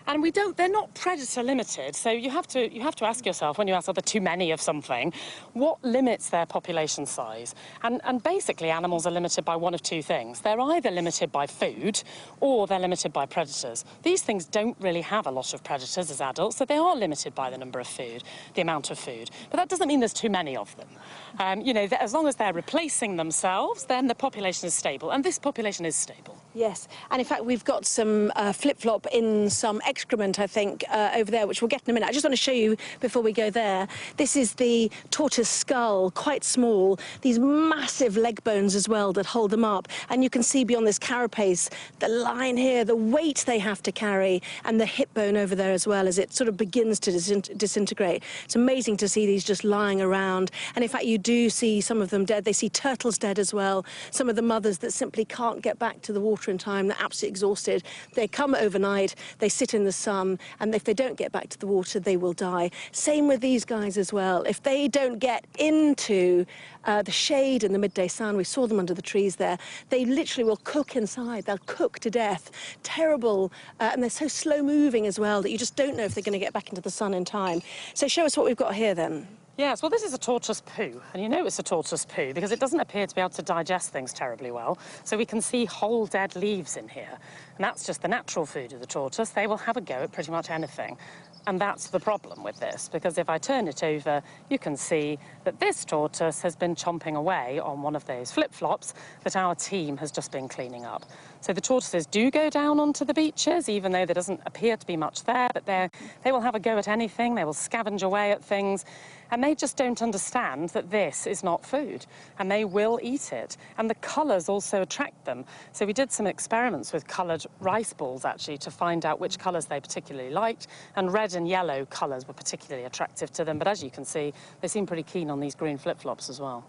And they're not predator limited, so you have to ask yourself, when you ask, are there too many of something, what limits their population size? And basically animals are limited by one of two things. They're either limited by food or they're limited by predators. These things don't really have a lot of predators as adults, so they are limited by the number of food, the amount of food. But that doesn't mean there's too many of them. You know, as long as they're replacing themselves, then the population is stable, and this population is stable. Yes, and in fact we've got some flip-flop in some excrement, I think, over there, which we'll get in a minute. I just want to show you before we go there. This is the tortoise skull, quite small. These massive leg bones as well that hold them up. And you can see beyond this carapace, the line here, the weight they have to carry, and the hip bone over there as well as it sort of begins to disintegrate. It's amazing to see these just lying around. And in fact, you do see some of them dead. They see turtles dead as well. Some of the mothers that simply can't get back to the water in time, they're absolutely exhausted. They come overnight, they sit in the sun, and if they don't get back to the water, they will die. Same with these guys as well. If they don't get into the shade in the midday sun, we saw them under the trees there, they literally will cook inside. They'll cook to death. Terrible. And they're so slow moving as well that you just don't know if they're going to get back into the sun in time. So show us what we've got here then. Yes, well, this is a tortoise poo, and you know it's a tortoise poo because it doesn't appear to be able to digest things terribly well. So we can see whole dead leaves in here, and that's just the natural food of the tortoise. They will have a go at pretty much anything. And that's the problem with this, because if I turn it over, you can see that this tortoise has been chomping away on one of those flip-flops that our team has just been cleaning up. So the tortoises do go down onto the beaches, even though there doesn't appear to be much there, but they will have a go at anything, they will scavenge away at things, and they just don't understand that this is not food, and they will eat it. And the colours also attract them. So we did some experiments with coloured rice balls, actually, to find out which colours they particularly liked, and red and yellow colours were particularly attractive to them. But as you can see, they seem pretty keen on these green flip-flops as well.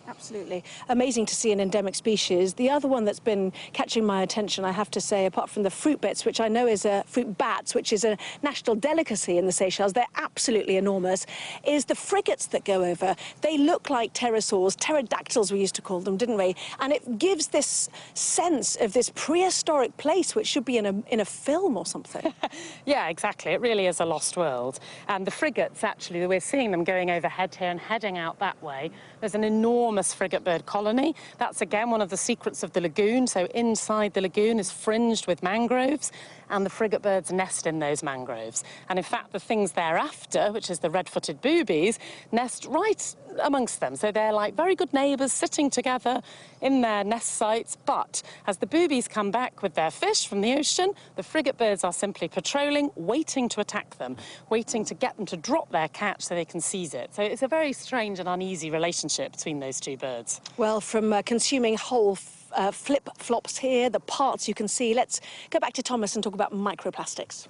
Absolutely. Amazing to see an endemic species. The other one that's been catching my attention, I have to say, apart from the fruit bats, which I know is fruit bats, which is a national delicacy in the Seychelles, they're absolutely enormous, is the frigates that go over. They look like pterosaurs, pterodactyls we used to call them, didn't we? And it gives this sense of this prehistoric place, which should be in a film or something. Yeah, exactly. It really is a lost world. And the frigates, actually, we're seeing them going overhead here and heading out that way. There's an enormous frigate bird colony. That's, again, one of the secrets of the lagoon. So inside the lagoon is fringed with mangroves, and the frigate birds nest in those mangroves. And in fact, the things thereafter, which is the red-footed boobies, nest right amongst them. So they're like very good neighbours sitting together in their nest sites. But as the boobies come back with their fish from the ocean, the frigate birds are simply patrolling, waiting to attack them, waiting to get them to drop their catch so they can seize it. So it's a very strange and uneasy relationship between those two birds. Well, from consuming whole flip-flops here, the parts you can see, let's go back to Thomas and talk about microplastics.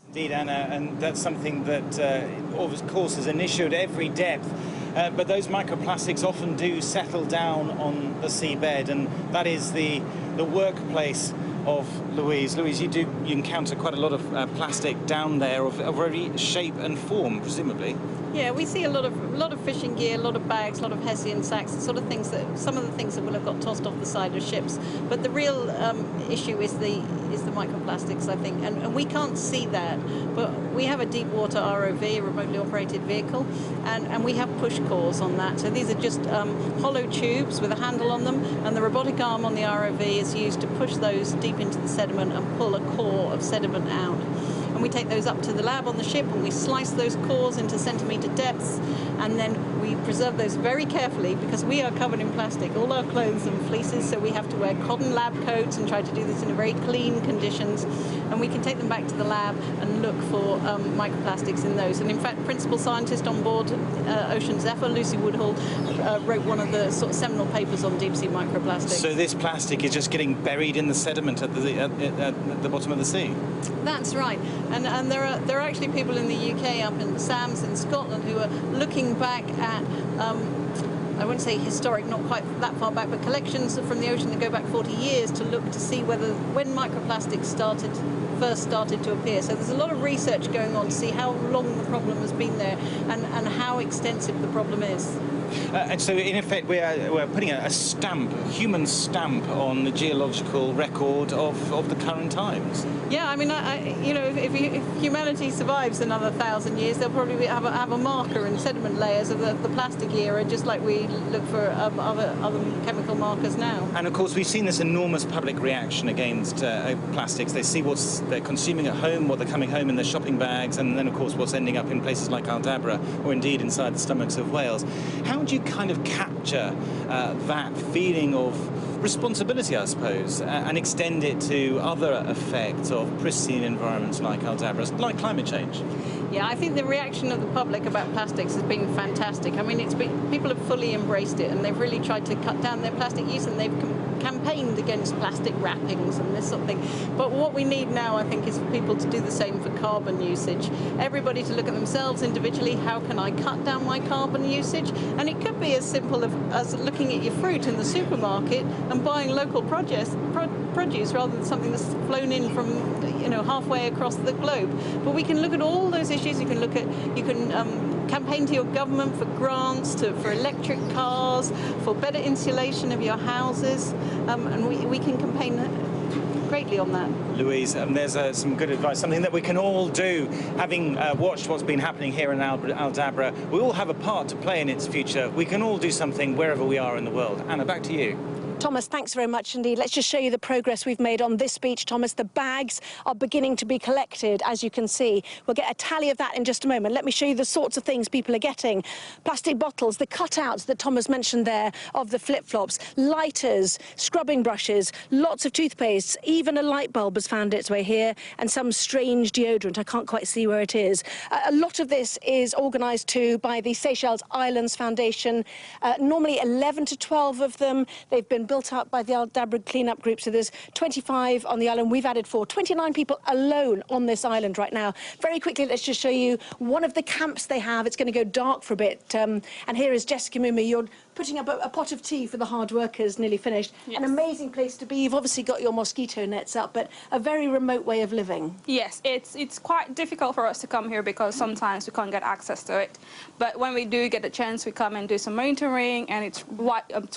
Indeed, Anna, and that's something that, of course, is an issue at every depth. But those microplastics often do settle down on the seabed, and that is the workplace of Louise. Louise, you encounter quite a lot of plastic down there of every shape and form, presumably. Yeah, we see a lot of fishing gear, a lot of bags, a lot of hessian sacks, the sort of things that some of the things that will have got tossed off the side of ships. But the real issue is the microplastics, I think, and we can't see that. But we have a deep water ROV, a remotely operated vehicle, and we have push cores on that. So these are just hollow tubes with a handle on them, and the robotic arm on the ROV is used to push those deep into the sediment and pull a core of sediment out. And we take those up to the lab on the ship and we slice those cores into centimetre depths, and then we preserve those very carefully because we are covered in plastic, all our clothes and fleeces, so we have to wear cotton lab coats and try to do this in very clean conditions, and we can take them back to the lab and look for microplastics in those. And in fact, principal scientist on board Ocean Zephyr, Lucy Woodhull, wrote one of the sort of seminal papers on deep sea microplastics. So this plastic is just getting buried in the sediment at the bottom of the sea? That's right. And there are actually people in the UK, up in the Sams in Scotland, who are looking back at, I wouldn't say historic, not quite that far back, but collections from the ocean that go back 40 years to look to see when microplastics first started to appear. So there's a lot of research going on to see how long the problem has been there and how extensive the problem is. And so, in effect, we're putting a stamp, a human stamp, on the geological record of the current times. Yeah, I mean, you know, if humanity survives another 1,000 years, they'll probably have a marker in sediment layers of the plastic era, just like we look for other chemical markers now. And of course, we've seen this enormous public reaction against plastics. They see what they're consuming at home, what they're coming home in their shopping bags, and then, of course, what's ending up in places like Aldabra, or indeed inside the stomachs of whales. How do you kind of capture that feeling of responsibility, I suppose, and extend it to other effects of pristine environments like Aldabra, like climate change? Yeah, I think the reaction of the public about plastics has been fantastic. I mean, people have fully embraced it, and they've really tried to cut down their plastic use, and they've campaigned against plastic wrappings and this sort of thing. But what we need now, I think, is for people to do the same for carbon usage. Everybody to look at themselves individually. How can I cut down my carbon usage? And it could be as simple as looking at your fruit in the supermarket and buying local produce rather than something that's flown in from, you know, halfway across the globe. But we can look at all those issues. You can campaign to your government for grants, for electric cars, for better insulation of your houses, and we can campaign greatly on that. Louise, there's some good advice, something that we can all do. Having watched what's been happening here in Aldabra, we all have a part to play in its future. We can all do something wherever we are in the world. Anna, back to you. Thomas, thanks very much indeed. Let's just show you the progress we've made on this beach, Thomas. The bags are beginning to be collected, as you can see. We'll get a tally of that in just a moment. Let me show you the sorts of things people are getting. Plastic bottles, the cutouts that Thomas mentioned there of the flip-flops, lighters, scrubbing brushes, lots of toothpastes, even a light bulb has found its way here, and some strange deodorant. I can't quite see where it is. A lot of this is organised too by the Seychelles Islands Foundation. Normally 11 to 12 of them. They've been built up by the Aldabra clean-up group, so there's 25 on the island. We've added 4, 29 people alone on this island right now. Very quickly, let's just show you one of the camps they have. It's going to go dark for a bit, and here is Jessica Mumi. You're putting up a pot of tea for the hard workers, nearly finished. Yes. An amazing place to be. You've obviously got your mosquito nets up, but a very remote way of living. Yes, it's quite difficult for us to come here because sometimes we can't get access to it. But when we do get the chance, we come and do some monitoring, and it's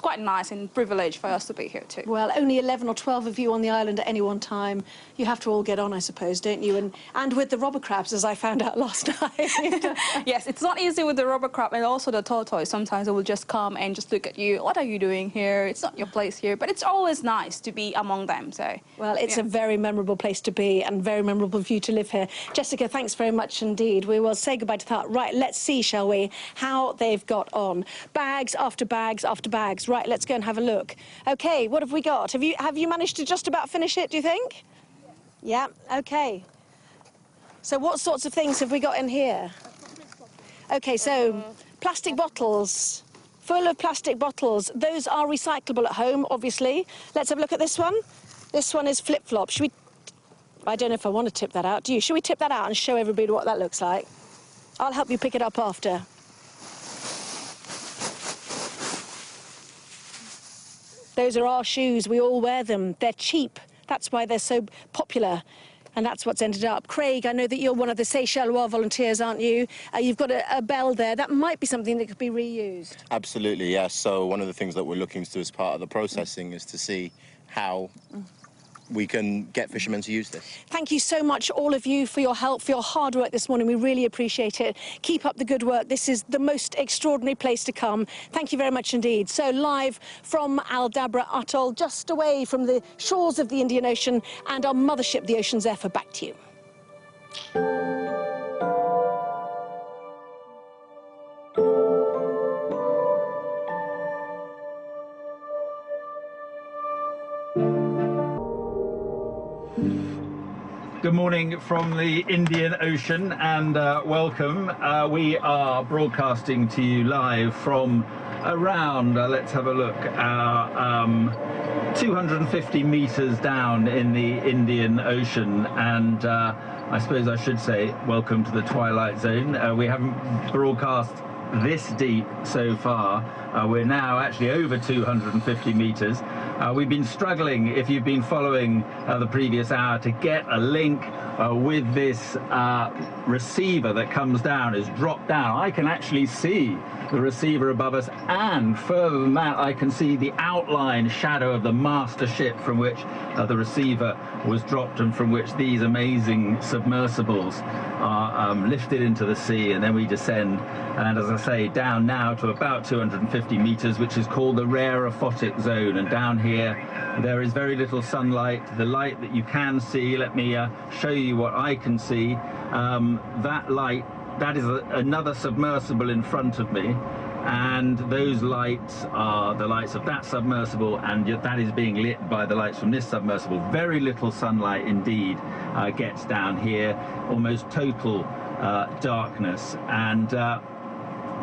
quite nice and privileged for us to be here too. Well, only 11 or 12 of you on the island at any one time. You have to all get on, I suppose, don't you? And with the robber crabs, as I found out last night. Yes, it's not easy with the robber crab and also the tortoise. Sometimes they will just come and just look at you. What are you doing here? It's not your place here. But it's always nice to be among them. So, well, it's a very memorable place to be and very memorable for you to live here. Jessica, thanks very much indeed. We will say goodbye to that. Right, let's see, shall we, how they've got on. Bags after bags after bags. Right, let's go and have a look. OK, what have we got? Have you managed to just about finish it, do you think? Yeah, OK. So what sorts of things have we got in here? OK, so plastic bottles, full of plastic bottles. Those are recyclable at home, obviously. Let's have a look at this one. This one is flip-flop. Should we... I don't know if I want to tip that out. Do you? Should we tip that out and show everybody what that looks like? I'll help you pick it up after. Those are our shoes. We all wear them. They're cheap. That's why they're so popular. And that's what's ended up. Craig, I know that you're one of the Seychelles volunteers, aren't you? You've got a bell there. That might be something that could be reused. Absolutely, yes. So one of the things that we're looking to do as part of the processing is to see how we can get fishermen to use this. Thank you so much, all of you, for your help, for your hard work this morning. We really appreciate it. Keep up the good work. This is the most extraordinary place to come. Thank you very much indeed. So live from Aldabra Atoll, just away from the shores of the Indian Ocean, and our mothership, the Ocean Zephyr, back to you. Good morning from the Indian Ocean and welcome. We are broadcasting to you live from around, let's have a look, 250 metres down in the Indian Ocean, and I suppose I should say welcome to the Twilight Zone. We haven't broadcast this deep so far. We're now actually over 250 metres. We've been struggling, if you've been following the previous hour, to get a link with this receiver that comes down, is dropped down. I can actually see the receiver above us, and further than that, I can see the outline shadow of the master ship from which the receiver was dropped and from which these amazing submersibles are lifted into the sea, and then we descend, and as I say, down now to about 250 metres, which is called the rareophotic zone. And down here there is very little sunlight. The light that you can see, let me show you what I can see. That light, that is another submersible in front of me, and those lights are the lights of that submersible, and that is being lit by the lights from this submersible. Very little sunlight indeed gets down here, almost total darkness. And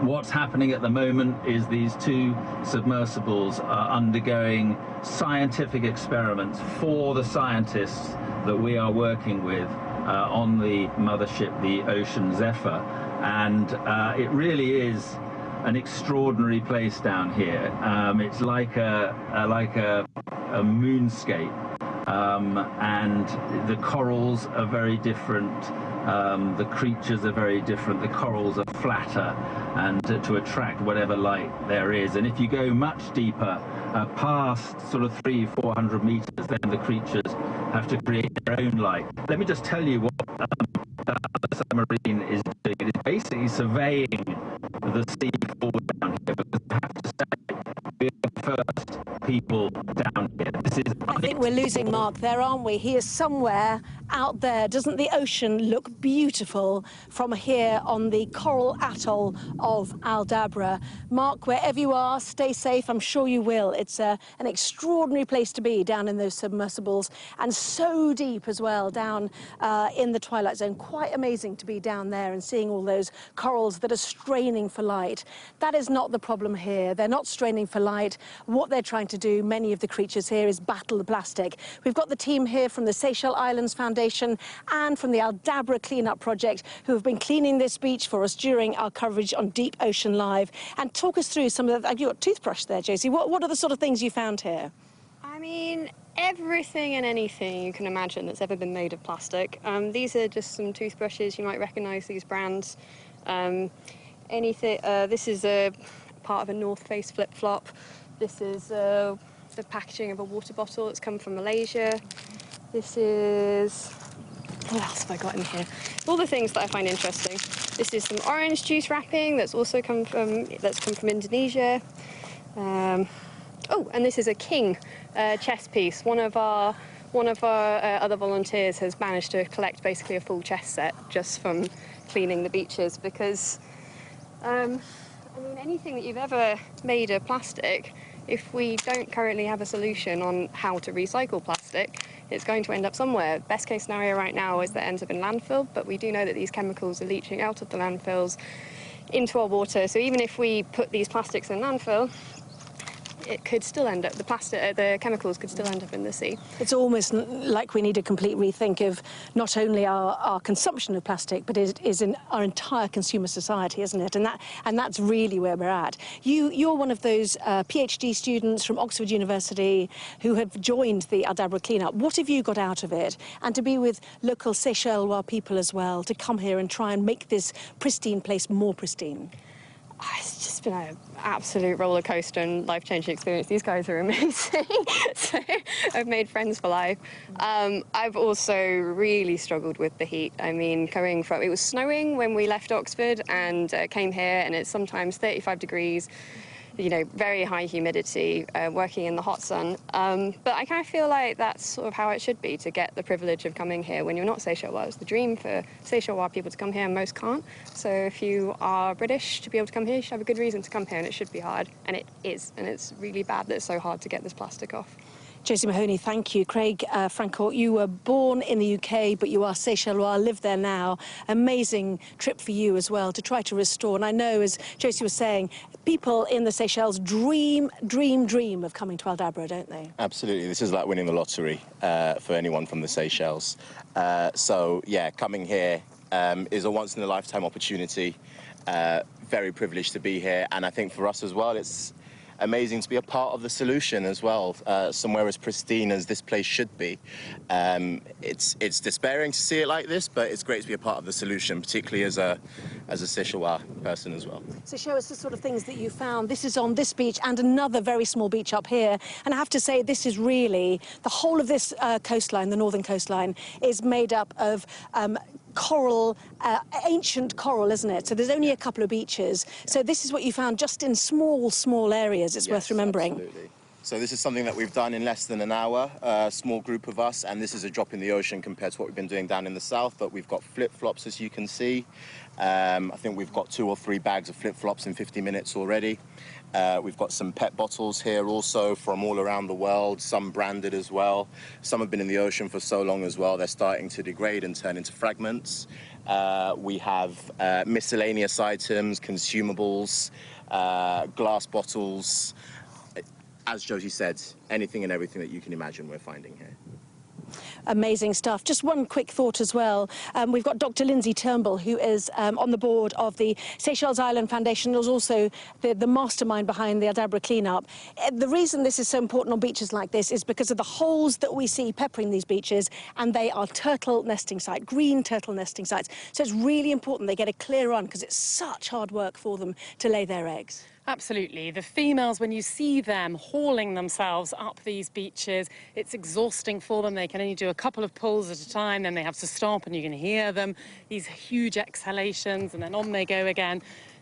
what's happening at the moment is these two submersibles are undergoing scientific experiments for the scientists that we are working with on the mothership, the Ocean Zephyr. And it really is an extraordinary place down here. It's like a moonscape, and the corals are very different. The creatures are very different. The corals are flatter, and to attract whatever light there is. And if you go much deeper, past sort of 300-400 meters, then the creatures have to create their own light. Let me just tell you what the submarine is doing. It is basically surveying the sea forward down here, because I have to say, we are the first people down here. This is. I think we're losing Mark there, aren't we? He is somewhere out there. Doesn't the ocean look beautiful from here on the coral atoll of Aldabra? Mark, wherever you are, stay safe. I'm sure you will. It's an extraordinary place to be down in those submersibles, and so deep as well down in the twilight zone. Quite amazing to be down there and seeing all those corals that are straining for light. That is not the problem here. They're not straining for light. What they're trying to do, many of the creatures here, is battle the plastic. We've got the team here from the Seychelles Islands Foundation and from the Aldabra Cleanup Project, who have been cleaning this beach for us during our coverage on Deep Ocean Live. And talk us through some of the... You've got a toothbrush there, Josie. What are the sort of things you found here? I mean, everything and anything you can imagine that's ever been made of plastic. These are just some toothbrushes. You might recognise these brands. This is a part of a North Face flip-flop. This is the packaging of a water bottle that's come from Malaysia. This is... What else have I got in here? All the things that I find interesting. This is some orange juice wrapping that's also come from Indonesia. Oh, and this is a king chess piece. One of our other volunteers has managed to collect basically a full chess set just from cleaning the beaches, because I mean, anything that you've ever made of plastic, if we don't currently have a solution on how to recycle plastic, it's going to end up somewhere. Best case scenario right now is that it ends up in landfill, but we do know that these chemicals are leaching out of the landfills into our water. So even if we put these plastics in landfill, it could still end up, the chemicals could still end up in the sea. It's almost like we need a complete rethink of not only our consumption of plastic, but is in our entire consumer society, isn't it? And that's really where we're at. You're one of those PhD students from Oxford University who have joined the Aldabra Cleanup. What have you got out of it? And to be with local Seychelles people as well, to come here and try and make this pristine place more pristine. It's just been an absolute roller coaster and life-changing experience. These guys are amazing. So I've made friends for life. I've also really struggled with the heat. I mean, it was snowing when we left Oxford and came here, and it's sometimes 35 degrees. You know, very high humidity, working in the hot sun. But I kind of feel like that's sort of how it should be, to get the privilege of coming here when you're not Seychelles. It's the dream for Seychelles people to come here, and most can't. So if you are British, to be able to come here, you should have a good reason to come here, and it should be hard. And it is, and it's really bad that it's so hard to get this plastic off. Josie Mahoney, thank you. Craig Francourt, you were born in the UK, but you are Seychellois, live there now. Amazing trip for you as well to try to restore. And I know, as Josie was saying, people in the Seychelles dream of coming to Aldabra, don't they? Absolutely. This is like winning the lottery for anyone from the Seychelles. So, yeah, coming here is a once-in-a-lifetime opportunity. Very privileged to be here. And I think for us as well, it's amazing to be a part of the solution as well, somewhere as pristine as this place should be. It's despairing to see it like this, but it's great to be a part of the solution, particularly as a Seychellois person as well. So show us the sort of things that you found. This is on this beach and another very small beach up here. And I have to say, this is really, the whole of this coastline, the northern coastline, is made up of coral, ancient coral, isn't it? So there's only a couple of beaches. So this is what you found just in small areas. It's worth remembering. Absolutely. So this is something that we've done in less than an hour, a small group of us, and this is a drop in the ocean compared to what we've been doing down in the south. But we've got flip-flops, as you can see. I think we've got 2 or 3 bags of flip-flops in 50 minutes already. We've got some PET bottles here also from all around the world, some branded as well. Some have been in the ocean for so long as well, they're starting to degrade and turn into fragments. We have miscellaneous items, consumables, glass bottles. As Josie said, anything and everything that you can imagine we're finding here. Amazing stuff. Just one quick thought as well. We've got Dr. Lindsay Turnbull, who is on the board of the Seychelles Island Foundation, is also the mastermind behind the Aldabra Cleanup. The reason this is so important on beaches like this is because of the holes that we see peppering these beaches, and they are turtle nesting sites, green turtle nesting sites. So it's really important they get a clear run, because it's such hard work for them to lay their eggs. Absolutely. The females, when you see them hauling themselves up these beaches, it's exhausting for them. They can only do a couple of pulls at a time, then they have to stop and you can hear them, these huge exhalations, and then on they go again.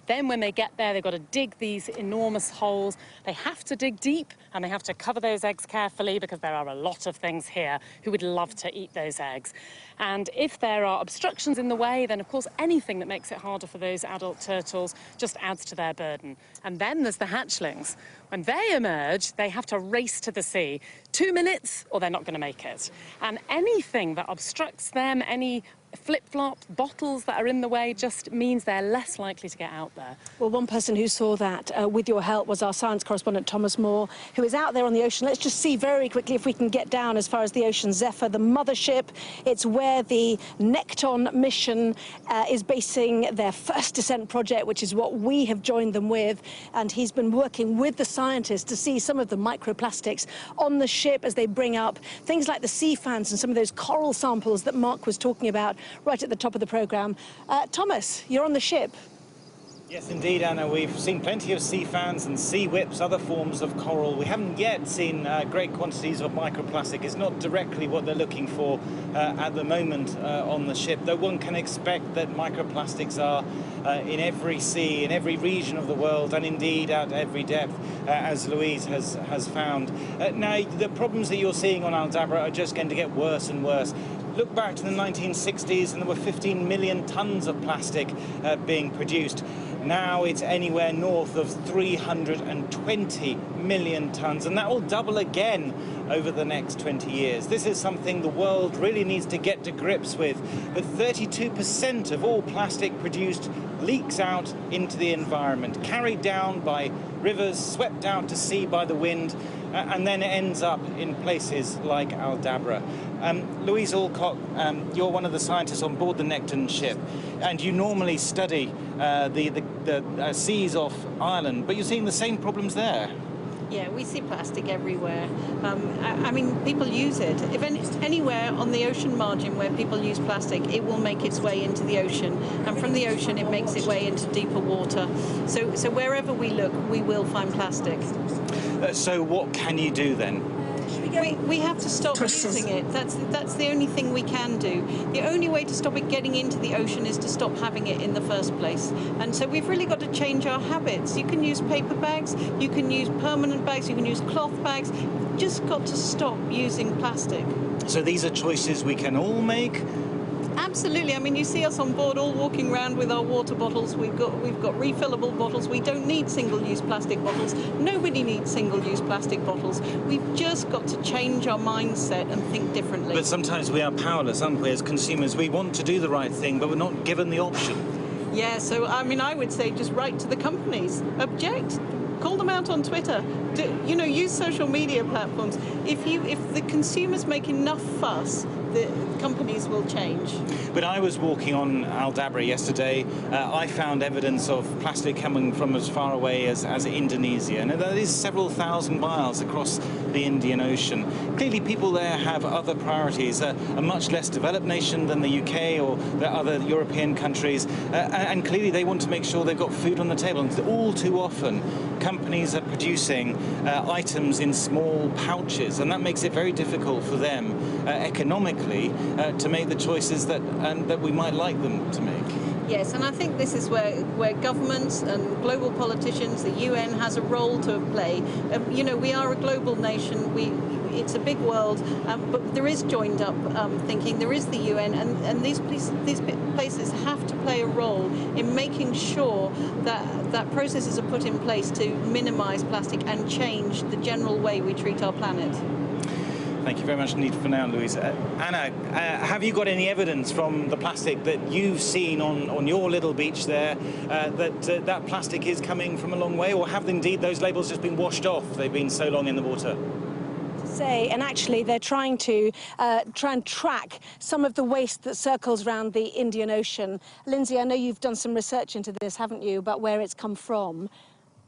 Then when they get there, they've got to dig these enormous holes. They have to dig deep, and they have to cover those eggs carefully because there are a lot of things here who would love to eat those eggs. And if there are obstructions in the way, then of course anything that makes it harder for those adult turtles just adds to their burden. And then there's the hatchlings. When they emerge, they have to race to the sea. 2 minutes or they're not going to make it. And anything that obstructs them, any flip-flops, bottles that are in the way, just means they're less likely to get out there. Well, one person who saw that with your help was our science correspondent Thomas Moore, who is out there on the ocean. Let's just see very quickly if we can get down as far as the Ocean Zephyr, the mothership. It's where the Nekton mission is basing their first descent project, which is what we have joined them with. And he's been working with the scientists to see some of the microplastics on the ship as they bring up things like the sea fans and some of those coral samples that Mark was talking about right at the top of the programme. Thomas, you're on the ship. Yes, indeed, Anna. We've seen plenty of sea fans and sea whips, other forms of coral. We haven't yet seen great quantities of microplastic. It's not directly what they're looking for at the moment on the ship, though one can expect that microplastics are in every sea, in every region of the world, and indeed at every depth, as Louise has found. Now, the problems that you're seeing on Aldabra are just going to get worse and worse. Look back to the 1960s and there were 15 million tons of plastic being produced. Now it's anywhere north of 320 million tons, and that will double again over the next 20 years. This is something the world really needs to get to grips with. But 32% of all plastic produced leaks out into the environment, carried down by rivers, swept out to sea by the wind, and then it ends up in places like Aldabra. Louise Alcock, you're one of the scientists on board the Nekton ship, and you normally study the seas off Ireland, but you're seeing the same problems there. Yeah, we see plastic everywhere. I mean, people use it. If it's anywhere on the ocean margin where people use plastic, it will make its way into the ocean. And from the ocean, it makes its way into deeper water. So wherever we look, we will find plastic. So what can you do then? We have to stop using it. That's the only thing we can do. The only way to stop it getting into the ocean is to stop having it in the first place. And so we've really got to change our habits. You can use paper bags, you can use permanent bags, you can use cloth bags. You've just got to stop using plastic. So these are choices we can all make? Absolutely. I mean, you see us on board all walking around with our water bottles. We've got refillable bottles. We don't need single-use plastic bottles. Nobody needs single-use plastic bottles. We've just got to change our mindset and think differently. But sometimes we are powerless, aren't we, as consumers? We want to do the right thing, but we're not given the option. Yeah, so, I mean, I would say just write to the companies. Object. Call them out on Twitter. Use social media platforms. If the consumers make enough fuss, the companies will change. But I was walking on Aldabra yesterday. I found evidence of plastic coming from as far away as Indonesia, and that is several thousand miles across the Indian Ocean. Clearly people there have other priorities, a much less developed nation than the UK or the other European countries, and clearly they want to make sure they've got food on the table. And all too often companies are producing items in small pouches, and that makes it very difficult for them economically to make the choices that we might like them to make. Yes, and I think this is where governments and global politicians, the UN, has a role to play. We are a global nation. It's a big world, but there is joined up thinking. There is the UN, and these places have to play a role in making sure that processes are put in place to minimise plastic and change the general way we treat our planet. Thank you very much indeed for now, Louise. Anna, have you got any evidence from the plastic that you've seen on your little beach there that plastic is coming from a long way, or have indeed those labels just been washed off? They've been so long in the water. And actually they're trying to track some of the waste that circles around the Indian Ocean. Lindsay, I know you've done some research into this, haven't you, about where it's come from?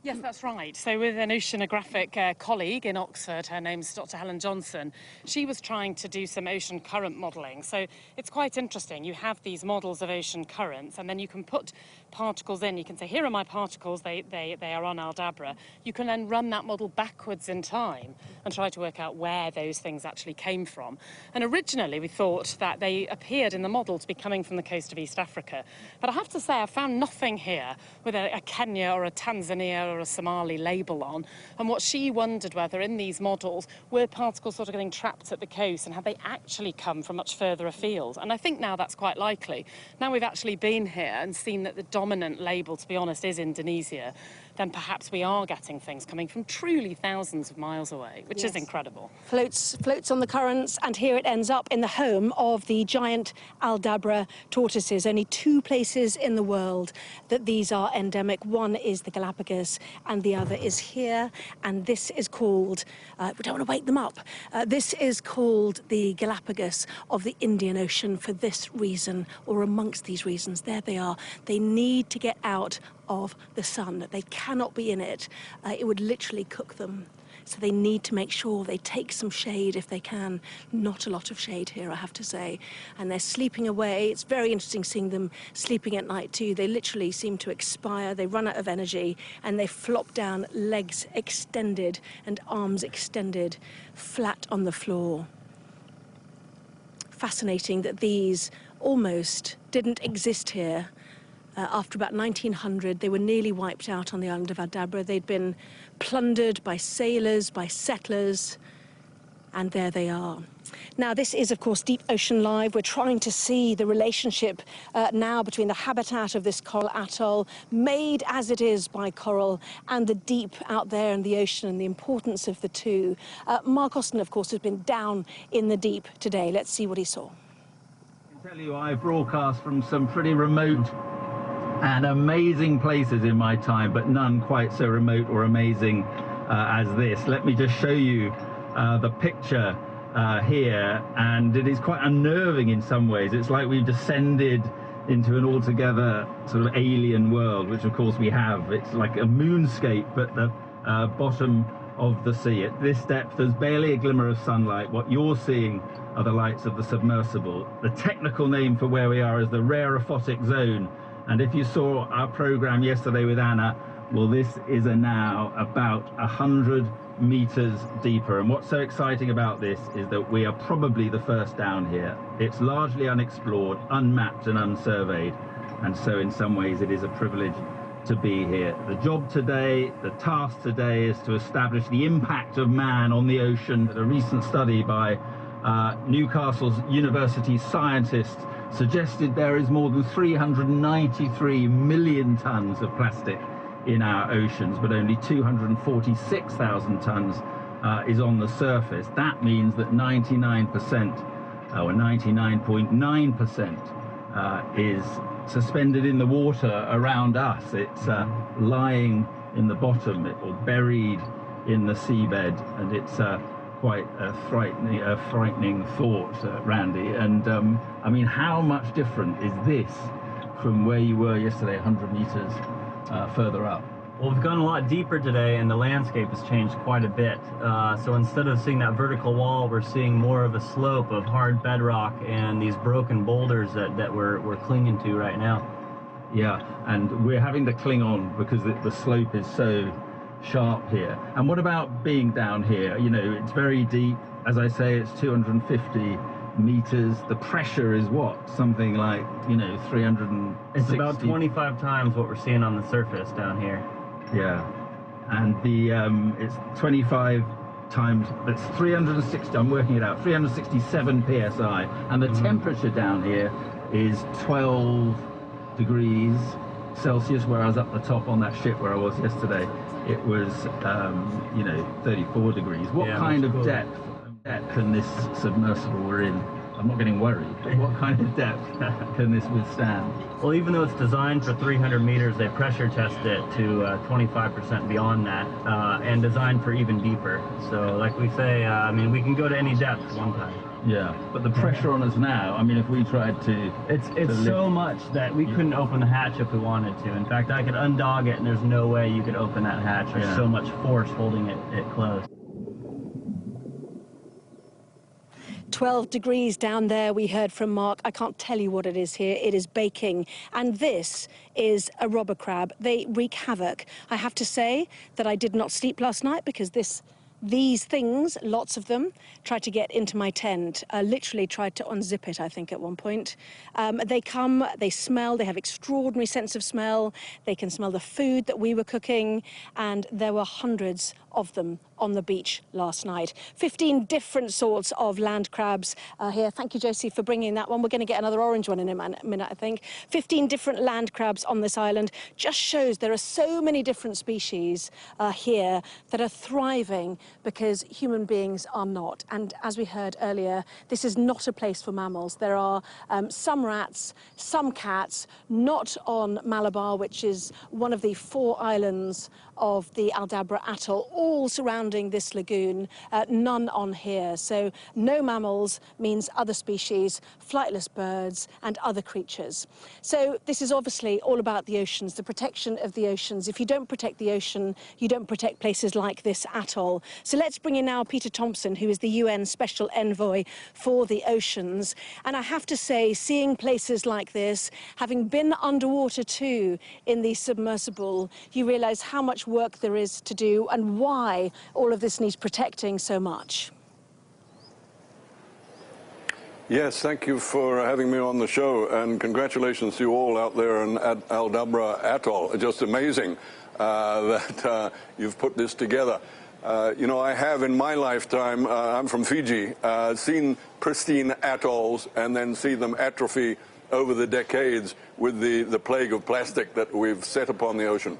Yes, that's right. So with an oceanographic colleague in Oxford, her name's Dr. Helen Johnson, she was trying to do some ocean current modelling. So it's quite interesting. You have these models of ocean currents, and then you can put particles in. You can say, here are my particles, they are on Aldabra. You can then run that model backwards in time and try to work out where those things actually came from. And originally we thought that they appeared in the model to be coming from the coast of East Africa. But I have to say I found nothing here with a Kenya or a Tanzania or a Somali label on. And what she wondered whether in these models were particles sort of getting trapped at the coast, and had they actually come from much further afield. And I think now that's quite likely. Now we've actually been here and seen that the dominant label, to be honest, is Indonesia, then perhaps we are getting things coming from truly thousands of miles away, which is incredible. Floats on the currents, and here it ends up in the home of the giant Aldabra tortoises. Only 2 places in the world that these are endemic. One is the Galapagos and the other is here, and this is called, we don't want to wake them up, this is called the Galapagos of the Indian Ocean for this reason, or amongst these reasons. There they are. They need to get out of the sun. They cannot be in it. It would literally cook them. So they need to make sure they take some shade if they can. Not a lot of shade here, I have to say. And they're sleeping away. It's very interesting seeing them sleeping at night too. They literally seem to expire. They run out of energy and they flop down, legs extended and arms extended, flat on the floor. Fascinating that these almost didn't exist here. After about 1900, they were nearly wiped out on the island of Aldabra. They'd been plundered by sailors, by settlers, and there they are. Now, this is, of course, Deep Ocean Live. We're trying to see the relationship now between the habitat of this coral atoll, made as it is by coral, and the deep out there in the ocean, and the importance of the two. Mark Austin, of course, has been down in the deep today. Let's see what he saw. I can tell you, I broadcast from some pretty remote and amazing places in my time, but none quite so remote or amazing as this. Let me just show you the picture here, and it is quite unnerving in some ways. It's like we've descended into an altogether sort of alien world, which of course we have. It's like a moonscape at the bottom of the sea. At this depth, there's barely a glimmer of sunlight. What you're seeing are the lights of the submersible. The technical name for where we are is the rarefotic zone. And if you saw our program yesterday with Anna, well, this is now about 100 meters deeper. And what's so exciting about this is that we are probably the first down here. It's largely unexplored, unmapped and unsurveyed. And so in some ways it is a privilege to be here. The job today, the task today, is to establish the impact of man on the ocean. A recent study by Newcastle's University scientists suggested there is more than 393 million tons of plastic in our oceans, but only 246,000 tons is on the surface. That means that 99% or 99.9% is suspended in the water around us. It's lying in the bottom or buried in the seabed, and it's quite a frightening thought, Randy. And I mean, how much different is this from where you were yesterday, 100 meters further up? Well, we've gone a lot deeper today, and the landscape has changed quite a bit. So instead of seeing that vertical wall, we're seeing more of a slope of hard bedrock and these broken boulders that we're clinging to right now. Yeah, and we're having to cling on because the slope is so sharp here. And what about being down here? You know, it's very deep. As I say, it's 250 meters. The pressure is what? Something like, you know, 360. It's about 25 times what we're seeing on the surface down here. Yeah, and the it's 25 times, that's 360, I'm working it out, 367 psi, and the temperature down here is 12 degrees Celsius, whereas up the top on that ship where I was yesterday, it was, you know, 34 degrees. What kind of depth can this submersible we're in? I'm not getting worried, but what kind of depth can this withstand? Well, even though it's designed for 300 meters, they pressure test it to 25% beyond that, and designed for even deeper. So like we say, I mean, we can go to any depth one time. Yeah, but the pressure on us now, I mean, if we tried to... It's so much that we couldn't open the hatch if we wanted to. In fact, I could undog it and there's no way you could open that hatch. There's so much force holding it closed. 12 degrees down there, we heard from Mark. I can't tell you what it is here. It is baking. And this is a robber crab. They wreak havoc. I have to say that I did not sleep last night because these things, lots of them, tried to get into my tent, literally tried to unzip it, I think, at one point. They come, they smell, they have extraordinary sense of smell. They can smell the food that we were cooking, and there were hundreds of them on the beach last night. 15 different sorts of land crabs here. Thank you, Josie, for bringing that one. We're going to get another orange one in a minute, I think. 15 different land crabs on this island. Just shows there are so many different species here that are thriving because human beings are not. And as we heard earlier, this is not a place for mammals. There are some rats, some cats, not on Malabar, which is one of the 4 islands of the Aldabra Atoll, all surrounding this lagoon, none on here. So no mammals means other species, flightless birds and other creatures. So this is obviously all about the oceans, the protection of the oceans. If you don't protect the ocean, you don't protect places like this atoll. So let's bring in now Peter Thompson, who is the UN Special Envoy for the Oceans. And I have to say, seeing places like this, having been underwater too in the submersible, you realise how much work there is to do and why all of this needs protecting so much. Yes, thank you for having me on the show, and congratulations to you all out there at Aldabra Atoll. Just amazing that you've put this together. You know, I have in my lifetime, I'm from Fiji, seen pristine atolls and then see them atrophy over the decades with the plague of plastic that we've set upon the ocean.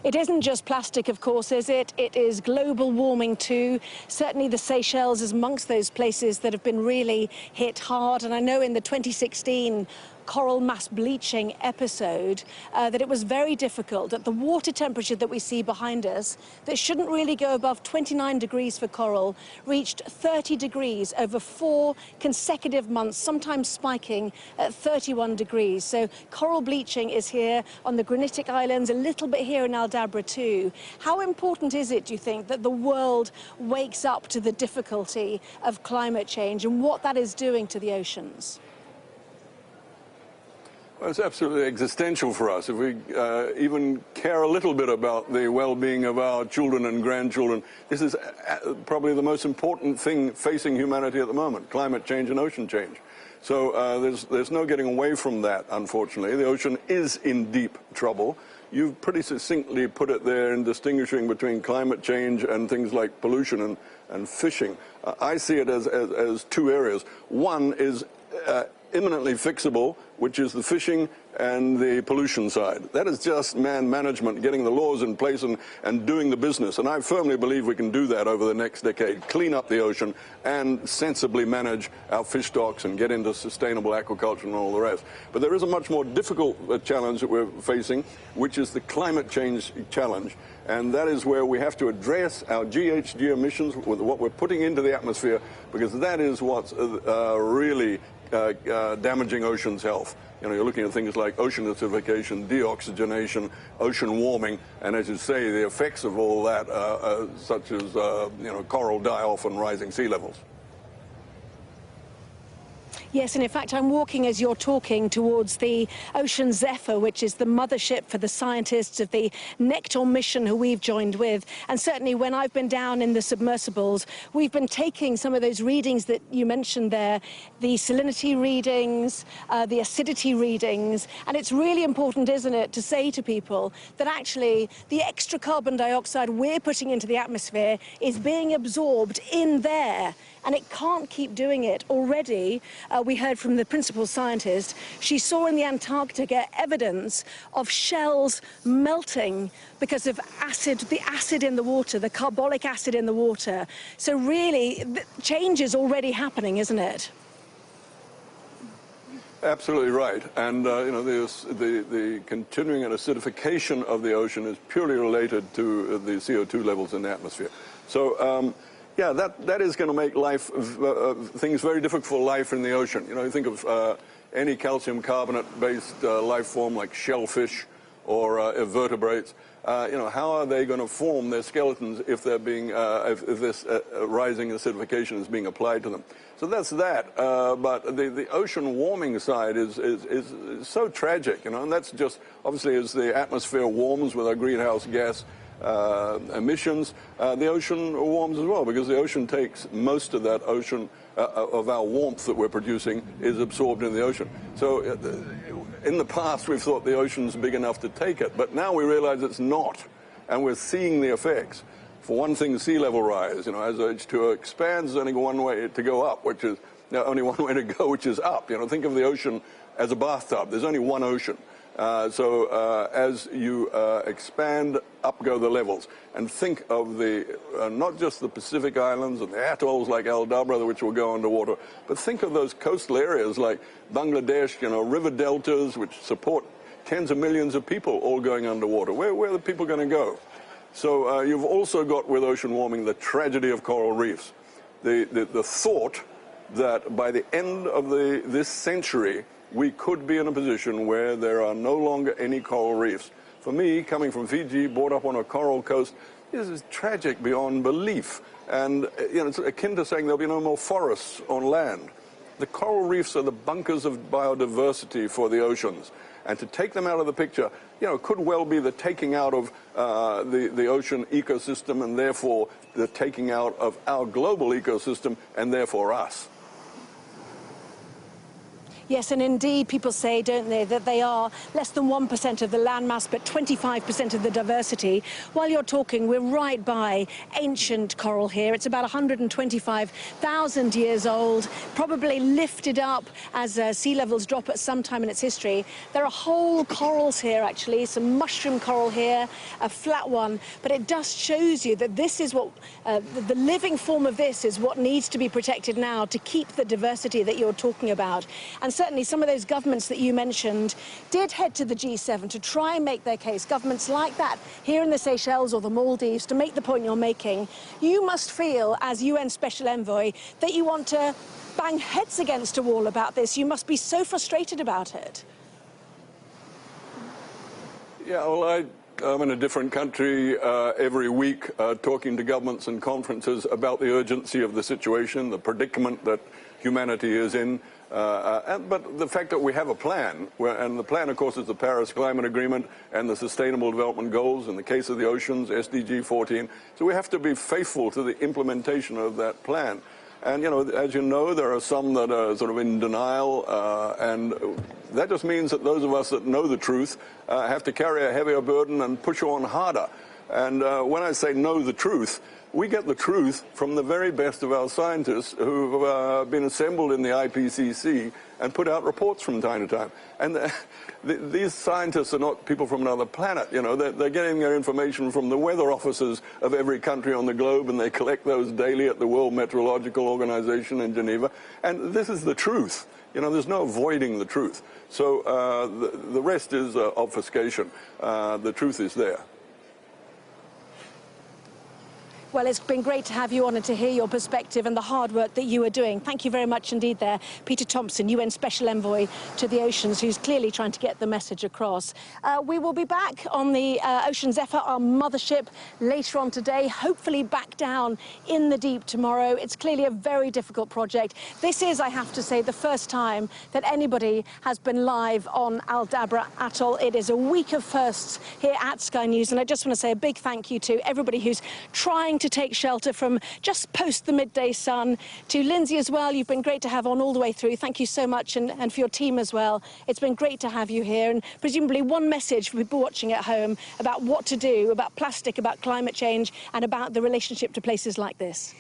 It isn't just plastic, of course, is it? It is global warming too. Certainly the Seychelles is amongst those places that have been really hit hard. And I know in the 2016 coral mass bleaching episode that it was very difficult, that the water temperature that we see behind us, that shouldn't really go above 29 degrees for coral, reached 30 degrees over 4 consecutive months, sometimes spiking at 31 degrees. So coral bleaching is here on the Granitic Islands, a little bit here in Aldabra too. How important is it, do you think, that the world wakes up to the difficulty of climate change and what that is doing to the oceans? Well, it's absolutely existential for us. If we even care a little bit about the well-being of our children and grandchildren, this is probably the most important thing facing humanity at the moment, climate change and ocean change. So there's no getting away from that, unfortunately. The ocean is in deep trouble. You've pretty succinctly put it there in distinguishing between climate change and things like pollution and fishing. I see it as 2 areas. One is imminently fixable, which is the fishing and the pollution side. That is just man management, getting the laws in place and doing the business. And I firmly believe we can do that over the next decade, clean up the ocean and sensibly manage our fish stocks and get into sustainable aquaculture and all the rest. But there is a much more difficult challenge that we're facing, which is the climate change challenge. And that is where we have to address our GHG emissions with what we're putting into the atmosphere, because that is what's really damaging ocean's health. You know, you're looking at things like ocean acidification, deoxygenation, ocean warming, and as you say, the effects of all that, such as you know, coral die-off and rising sea levels. Yes, and in fact, I'm walking as you're talking towards the Ocean Zephyr, which is the mothership for the scientists of the Nekton mission who we've joined with. And certainly when I've been down in the submersibles, we've been taking some of those readings that you mentioned there, the salinity readings, the acidity readings. And it's really important, isn't it, to say to people that actually the extra carbon dioxide we're putting into the atmosphere is being absorbed in there. And it can't keep doing it. Already, we heard from the principal scientist, she saw in the Antarctica evidence of shells melting because of acid, the acid in the water, the carbolic acid in the water. So really, change is already happening, isn't it? Absolutely right. And you know, the continuing acidification of the ocean is purely related to the CO2 levels in the atmosphere. So Yeah, that is going to make life, things very difficult for life in the ocean. You know, you think of any calcium carbonate-based life form like shellfish or vertebrates. You know, how are they going to form their skeletons if they're being, if this rising acidification is being applied to them? So that's that. But the ocean warming side is so tragic, you know, and that's just obviously as the atmosphere warms with our greenhouse gas emissions, the ocean warms as well, because the ocean takes most of that ocean of our warmth that we're producing is absorbed in the ocean. So in the past we've thought the ocean's big enough to take it, but now we realize it's not, and we're seeing the effects. For one thing, sea level rise. You know, as H2O expands, there's only one way to go up, which is only one way to go, which is up. You know, think of the ocean as a bathtub. There's only one ocean. So as you expand, up go the levels. And think of the not just the Pacific Islands and the atolls like Aldabra, which will go underwater, but think of those coastal areas like Bangladesh, you know, river deltas, which support tens of millions of people all going underwater. Where are the people going to go? So you've also got, with ocean warming, the tragedy of coral reefs. The thought that by the end of this century, we could be in a position where there are no longer any coral reefs. For me, coming from Fiji, brought up on a coral coast, this is tragic beyond belief. And you know, it's akin to saying there'll be no more forests on land. The coral reefs are the bunkers of biodiversity for the oceans. And to take them out of the picture, you know, could well be the taking out of the ocean ecosystem, and therefore the taking out of our global ecosystem, and therefore us. Yes, and indeed, people say, don't they, that they are less than 1% of the landmass, but 25% of the diversity. While you're talking, we're right by ancient coral here. It's about 125,000 years old, probably lifted up as sea levels drop at some time in its history. There are whole corals here, actually, some mushroom coral here, a flat one, but it just shows you that this is what, the living form of this is what needs to be protected now to keep the diversity that you're talking about. And certainly some of those governments that you mentioned did head to the G7 to try and make their case. Governments like that here in the Seychelles or the Maldives, to make the point you're making. You must feel, as UN Special Envoy, that you want to bang heads against a wall about this. You must be so frustrated about it. Yeah, well, I'm in a different country every week talking to governments and conferences about the urgency of the situation, the predicament that humanity is in. But the fact that we have a plan, and the plan, of course, is the Paris Climate Agreement and the Sustainable Development Goals, in the case of the oceans, SDG 14. So we have to be faithful to the implementation of that plan. And, you know, as you know, there are some that are sort of in denial, and that just means that those of us that know the truth have to carry a heavier burden and push on harder. And when I say know the truth, we get the truth from the very best of our scientists who've been assembled in the IPCC and put out reports from time to time. And these scientists are not people from another planet, you know. They're getting their information from the weather offices of every country on the globe, and they collect those daily at the World Meteorological Organization in Geneva. And this is the truth. You know, there's no avoiding the truth. So the rest is obfuscation. The truth is there. Well, it's been great to have you on and to hear your perspective and the hard work that you are doing. Thank you very much indeed there, Peter Thompson, UN Special Envoy to the Oceans, who's clearly trying to get the message across. We will be back on the Ocean Zephyr, our mothership, later on today, hopefully back down in the deep tomorrow. It's clearly a very difficult project. This is, I have to say, the first time that anybody has been live on Aldabra Atoll. It is a week of firsts here at Sky News, and I just want to say a big thank you to everybody who's trying to take shelter from just post the midday sun. To Lindsay as well, you've been great to have on all the way through. Thank you so much, and for your team as well. It's been great to have you here, and presumably one message for people watching at home about what to do, about plastic, about climate change, and about the relationship to places like this.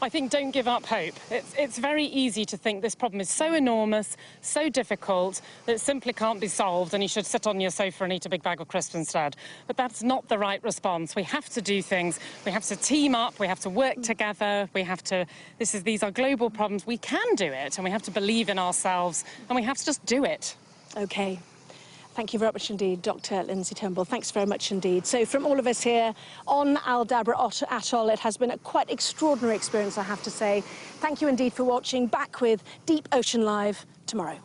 I think don't give up hope. It's very easy to think this problem is so enormous, so difficult, that it simply can't be solved and you should sit on your sofa and eat a big bag of crisps instead. But that's not the right response. We have to do things. We have to team up. We have to work together. We have to... These are global problems. We can do it, and we have to believe in ourselves, and we have to just do it. OK. Thank you very much indeed, Dr. Lindsay Turnbull. Thanks very much indeed. So from all of us here on Aldabra Atoll, it has been a quite extraordinary experience, I have to say. Thank you indeed for watching. Back with Deep Ocean Live tomorrow.